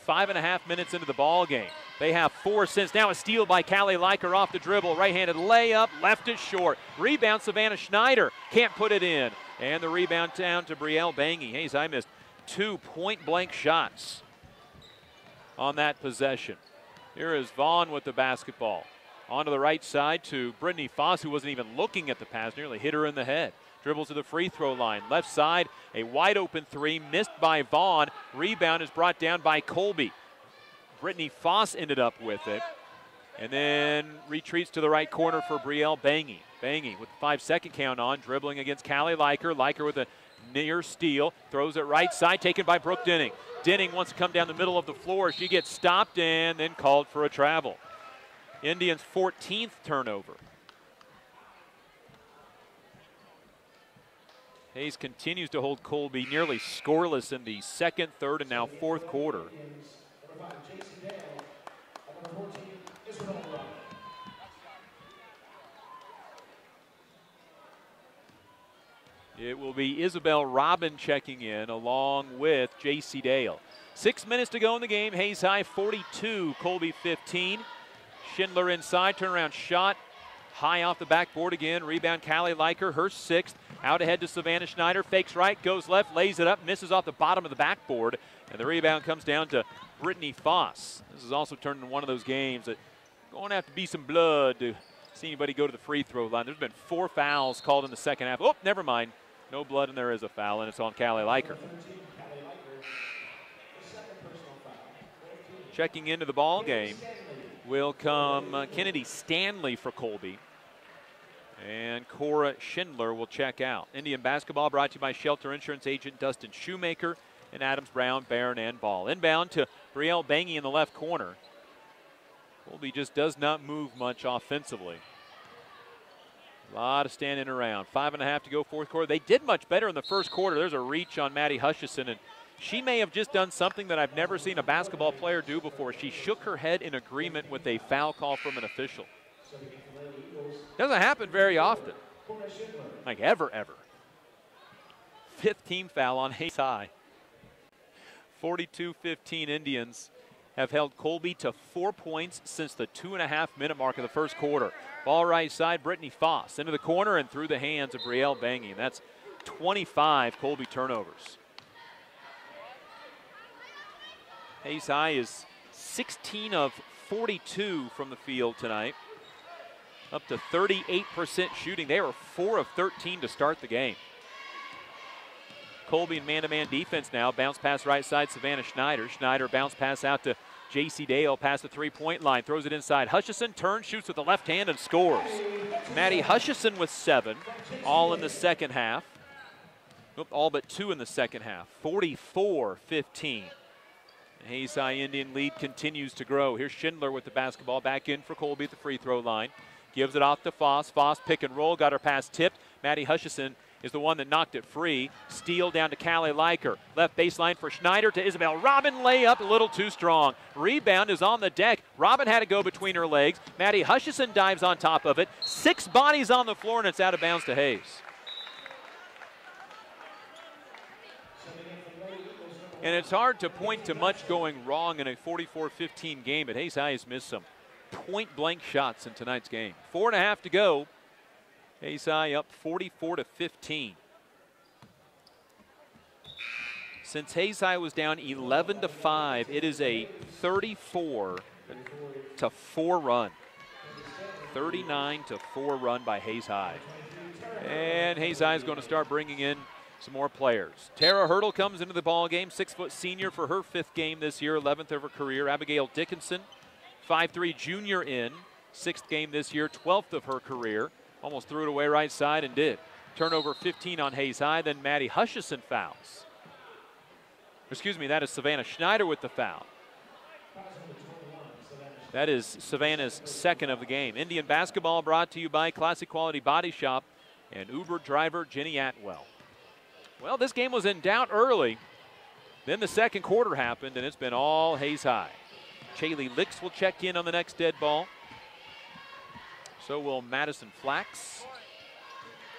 5.5 minutes into the ball game. They have 4 since. Now a steal by Callie Liker off the dribble. Right-handed layup, left it short. Rebound Savannah Schneider. Can't put it in. And the rebound down to Brielle Bangy. Hayes High missed 2 point-blank shots on that possession. Here is Vaughn with the basketball. Onto the right side to Brittany Foss, who wasn't even looking at the pass. Nearly hit her in the head. Dribbles to the free throw line. Left side, a wide open 3 missed by Vaughn. Rebound is brought down by Colby. Brittany Foss ended up with it. And then retreats to the right corner for Brielle Bangy. Bangy with the 5-second count on, dribbling against Callie Liker. Liker with a near steal. Throws it right side, taken by Brooke Denning. Denning wants to come down the middle of the floor. She gets stopped and then called for a travel. Indians' 14th turnover. Hayes continues to hold Colby nearly scoreless in the second, third, and now fourth quarter. It will be Isabel Robin checking in along with J.C. Dale. 6 minutes to go in the game. Hayes High 42, Colby 15. Schindler inside, turnaround shot. High off the backboard again. Rebound Callie Liker, her 6th. Out ahead to Savannah Schneider. Fakes right, goes left, lays it up, misses off the bottom of the backboard. And the rebound comes down to Brittany Foss. This has also turned into one of those games that going to have to be some blood to see anybody go to the free throw line. There's been 4 fouls called in the second half. Oh, never mind. No blood and there is a foul, and it's on Callie Liker. Checking into the ball game will come Kennedy Stanley for Colby. And Cora Schindler will check out. Indian basketball brought to you by Shelter Insurance agent Dustin Shoemaker and Adams Brown, Barron, and Ball. Inbound to Brielle Bangy in the left corner. Colby just does not move much offensively. A lot of standing around. 5.5 to go fourth quarter. They did much better in the first quarter. There's a reach on Maddie Hutchison, and she may have just done something that I've never seen a basketball player do before. She shook her head in agreement with a foul call from an official. Doesn't happen very often. Like ever. 5th team foul on Hayes High. 42-15 Indians have held Colby to 4 points since the 2.5-minute mark of the first quarter. Ball right side, Brittany Foss into the corner and through the hands of Brielle Bangy. And that's 25 Colby turnovers. Hayes High is 16 of 42 from the field tonight. Up to 38% shooting. They were 4 of 13 to start the game. Colby in man-to-man defense now. Bounce pass right side, Savannah Schneider. Schneider bounce pass out to J.C. Dale past the three-point line. Throws it inside. Hutchison turns, shoots with the left hand, and scores. Maddie Hutchison with 7, all in the second half. All but 2 in the second half. 44-15. Hayes High Indian lead continues to grow. Here's Schindler with the basketball. Back in for Colby at the free throw line. Gives it off to Foss. Foss pick and roll. Got her pass tipped. Maddie Hutchison is the one that knocked it free. Steal down to Callie Liker. Left baseline for Schneider to Isabel Robin. Layup a little too strong. Rebound is on the deck. Robin had to go between her legs. Maddie Hutchison dives on top of it. 6 bodies on the floor, and it's out of bounds to Hayes. And it's hard to point to much going wrong in a 44-15 game, but Hayes High has missed some point-blank shots in tonight's game. 4.5 to go. Hayes High up 44-15. Since Hayes High was down 11-5, it is a 34-4 run. 39-4 run by Hayes High. And Hayes High is going to start bringing in some more players. Tara Hurdle comes into the ball game, 6-foot senior for her 5th game this year, 11th of her career. Abigail Dickinson, 5'3" junior in, 6th game this year, 12th of her career. Almost threw it away right side and did. Turnover 15 on Hayes High, then Maddie Hutchison fouls. Excuse me, that is Savannah Schneider with the foul. That is Savannah's second of the game. Indian basketball brought to you by Classic Quality Body Shop and Uber driver Jenny Atwell. Well, this game was in doubt early. Then the second quarter happened, and it's been all Hayes High. Chaley Licks will check in on the next dead ball. So will Madison Flax.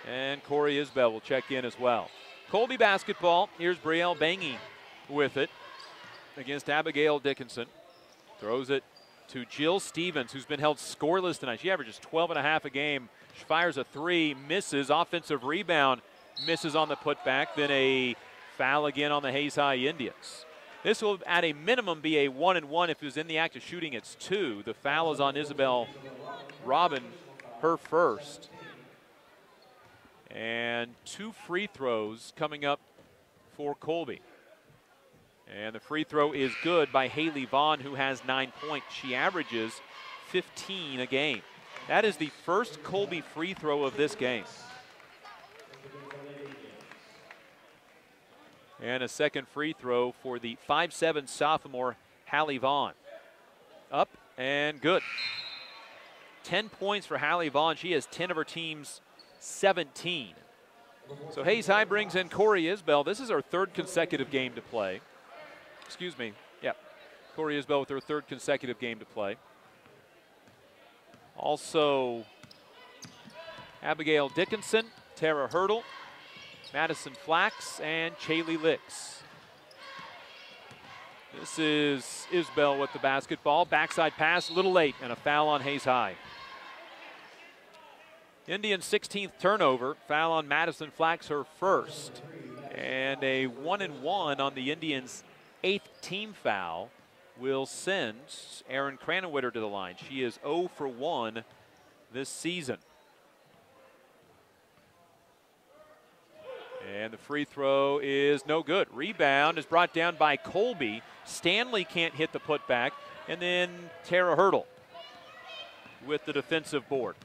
And Corey Isbell will check in as well. Colby basketball. Here's Brielle Bangy with it against Abigail Dickinson. Throws it to Jill Stevens, who's been held scoreless tonight. She averages 12.5 a game. She fires a three, misses. Offensive rebound, misses on the putback. Then a foul again on the Hayes High Indians. This will, at a minimum, be a 1-and-1. If he was in the act of shooting, it's 2. The foul is on Isabel Robin, her first. And 2 free throws coming up for Colby. And the free throw is good by Haley Vaughn, who has 9 points. She averages 15 a game. That is the first Colby free throw of this game. And a second free throw for the 5'7" sophomore Hallie Vaughn. Up and good. 10 points for Hallie Vaughn. She has 10 of her team's 17. So Hayes High brings in Corey Isbell. This is her third consecutive game to play. Excuse me. Yep. Corey Isbell with her third consecutive game to play. Also, Abigail Dickinson, Tara Hurdle, Madison Flax, and Chaley Licks. This is Isbell with the basketball. Backside pass, a little late, and a foul on Hayes High. Indians' 16th turnover, foul on Madison Flax, her first. And a 1-and-1 on the Indians' 8th team foul will send Erin Cranenwitter to the line. She is 0 for 1 this season. And the free throw is no good. Rebound is brought down by Colby. Stanley can't hit the putback. And then Tara Hurdle with the defensive board.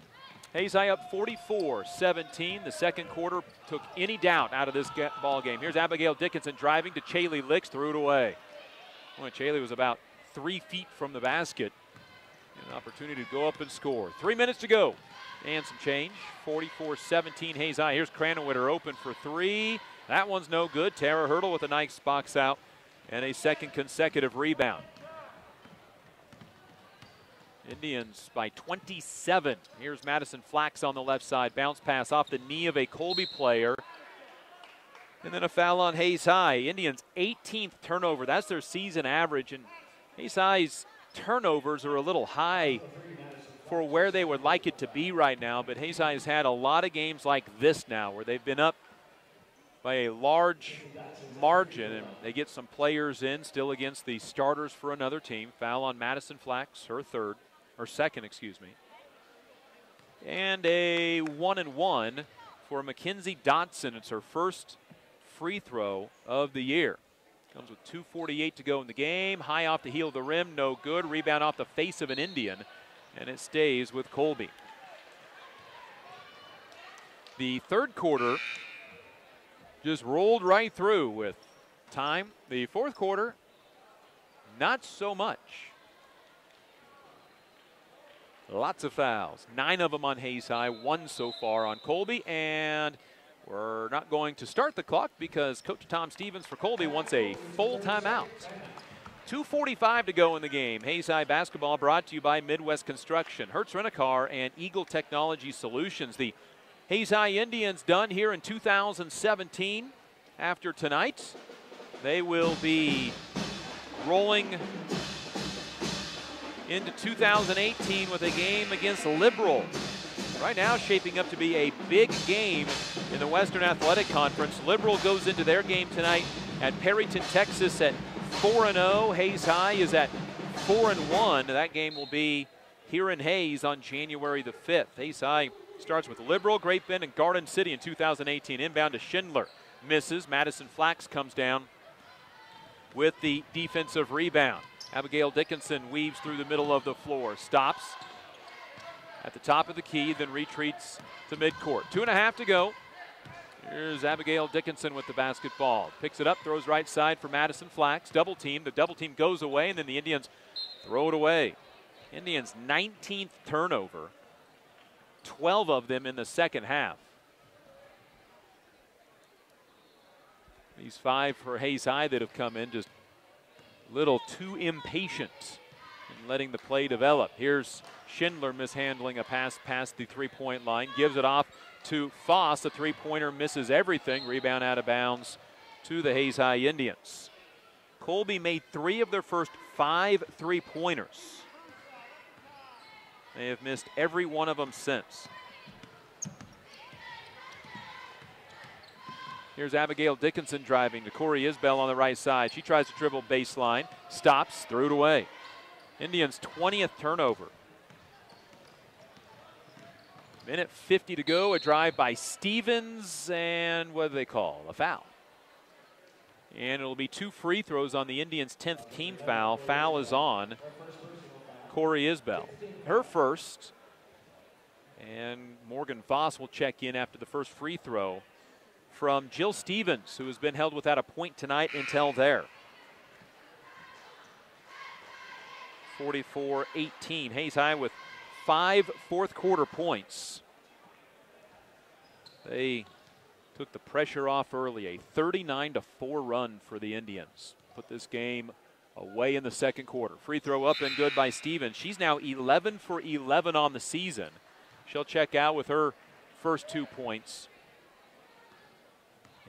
Hayes High up 44-17. The second quarter took any doubt out of this ball game. Here's Abigail Dickinson driving to Chaley Licks, threw it away. Well, Chaley was about 3 feet from the basket. An opportunity to go up and score. 3 minutes to go. And some change. 44-17 Hayes High. Here's Cranenwitter open for 3. That one's no good. Tara Hurdle with a nice box out and a second consecutive rebound. Indians by 27. Here's Madison Flax on the left side. Bounce pass off the knee of a Colby player. And then a foul on Hayes High. Indians' 18th turnover. That's their season average. And Hayes High's turnovers are a little high for where they would like it to be right now. But Hayes High has had a lot of games like this now where they've been up by a large margin. And they get some players in still against the starters for another team. Foul on Madison Flax, her second, excuse me. And a 1-and-1 for Mackenzie Dotson. It's her first free throw of the year. Comes with 2:48 to go in the game. High off the heel of the rim, no good. Rebound off the face of an Indian, and it stays with Colby. The third quarter just rolled right through with time. The fourth quarter, not so much. Lots of fouls. 9 of them on Hayes High, 1 so far on Colby, and we're not going to start the clock because Coach Tom Stevens for Colby wants a full timeout. 2:45 to go in the game. Hayes High basketball brought to you by Midwest Construction, Hertz Rent-A-Car, and Eagle Technology Solutions. The Hayes High Indians done here in 2017. After tonight, they will be rolling into 2018 with a game against Liberal. Right now shaping up to be a big game in the Western Athletic Conference. Liberal goes into their game tonight at Perryton, Texas at 4-0. Hayes High is at 4-1. That game will be here in Hayes on January the 5th. Hayes High starts with Liberal, Great Bend, and Garden City in 2018. Inbound to Schindler. Misses. Madison Flax comes down with the defensive rebound. Abigail Dickinson weaves through the middle of the floor. Stops at the top of the key, then retreats to midcourt. 2.5 to go. Here's Abigail Dickinson with the basketball. Picks it up, throws right side for Madison Flax. Double team. The double team goes away, and then the Indians throw it away. Indians' 19th turnover, 12 of them in the second half. These 5 for Hayes High that have come in just a little too impatient in letting the play develop. Here's Schindler mishandling a pass past the three-point line, gives it off to Foss. The three-pointer misses everything. Rebound out of bounds to the Hayes High Indians. Colby made 3 of their first 5 three-pointers. They have missed every one of them since. Here's Abigail Dickinson driving to Corey Isbell on the right side. She tries to dribble baseline, stops, threw it away. Indians' 20th turnover. Minute 50 to go, a drive by Stevens, and what do they call? A foul. And it'll be 2 free throws on the Indians' 10th team foul. Foul is on Corey Isbell. Her first, and Morgan Foss will check in after the first free throw from Jill Stevens, who has been held without a point tonight until there. 44-18. Hayes High with 5 fourth-quarter points. They took the pressure off early. A 39-4 run for the Indians. Put this game away in the second quarter. Free throw up and good by Stevens. She's now 11 for 11 on the season. She'll check out with her first 2 points.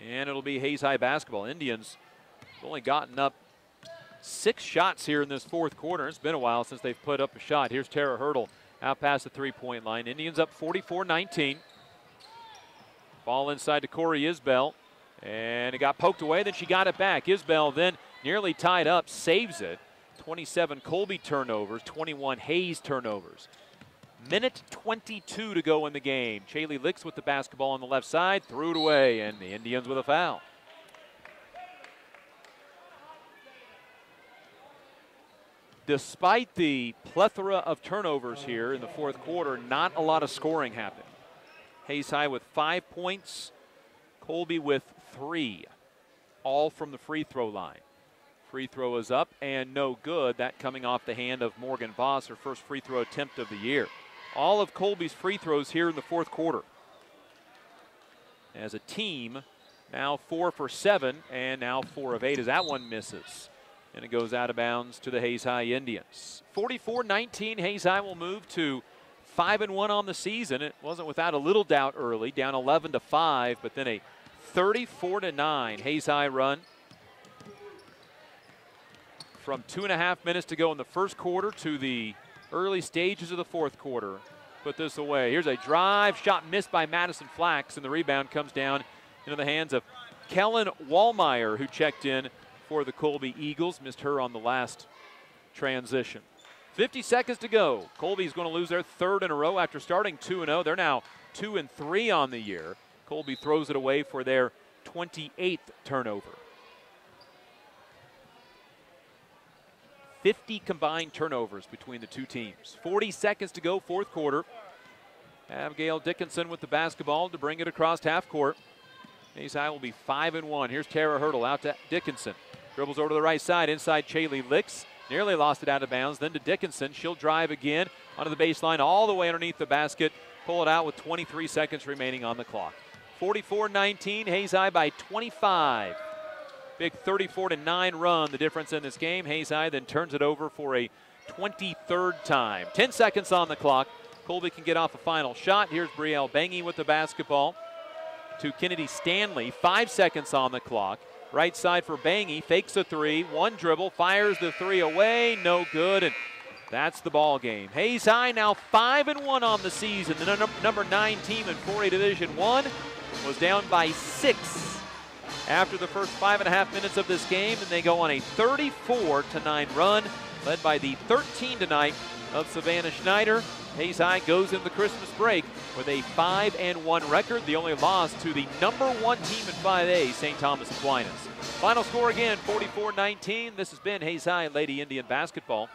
And it'll be Hayes High basketball. Indians have only gotten up 6 shots here in this fourth quarter. It's been a while since they've put up a shot. Here's Tara Hurdle out past the three-point line. Indians up 44-19. Ball inside to Corey Isbell. And it got poked away, then she got it back. Isbell then nearly tied up, saves it. 27 Colby turnovers, 21 Hayes turnovers. Minute 22 to go in the game. Chaley Licks with the basketball on the left side, threw it away, and the Indians with a foul. Despite the plethora of turnovers here in the fourth quarter, not a lot of scoring happened. Hayes High with 5 points, Colby with 3, all from the free throw line. Free throw is up and no good. That coming off the hand of Morgan Voss, her first free throw attempt of the year. All of Colby's free throws here in the fourth quarter. As a team, now 4 for 7 and now 4 of 8 as that one misses. And it goes out of bounds to the Hayes High Indians. 44-19, Hayes High will move to 5-1 on the season. It wasn't without a little doubt early, down 11-5, but then a 34-9 Hayes High run. From 2.5 minutes to go in the first quarter to the early stages of the fourth quarter. Put this away. Here's a drive shot missed by Madison Flax, and the rebound comes down into the hands of Kellen Wallmeyer, who checked in for the Colby Eagles. Missed her on the last transition. 50 seconds to go. Colby's going to lose their 3rd in a row after starting 2-0. They're now 2-3 on the year. Colby throws it away for their 28th turnover. 50 combined turnovers between the two teams. 40 seconds to go, fourth quarter. Abigail Dickinson with the basketball to bring it across half court. Hayes High will be 5-1. Here's Tara Hurdle out to Dickinson. Dribbles over to the right side, inside Chaley Licks. Nearly lost it out of bounds, then to Dickinson. She'll drive again onto the baseline, all the way underneath the basket. Pull it out with 23 seconds remaining on the clock. 44-19, Hayes High by 25. Big 34-9 run, the difference in this game. Hayes High then turns it over for a 23rd time. 10 seconds on the clock. Colby can get off a final shot. Here's Brielle Bangy with the basketball to Kennedy Stanley. 5 seconds on the clock. Right side for Bangy, fakes a 3, 1 dribble, fires the 3 away, no good, and that's the ball game. Hayes High now 5-1 on the season. The number 9 team in 4A Division I was down by 6 after the first 5.5 minutes of this game, and they go on a 34-9 run, led by the 13 tonight of Savannah Schneider. Hayes High goes into the Christmas break with a 5-1 record, the only loss to the number 1 team in 5A, St. Thomas Aquinas. Final score again, 44-19. This has been Hayes High Lady Indian Basketball.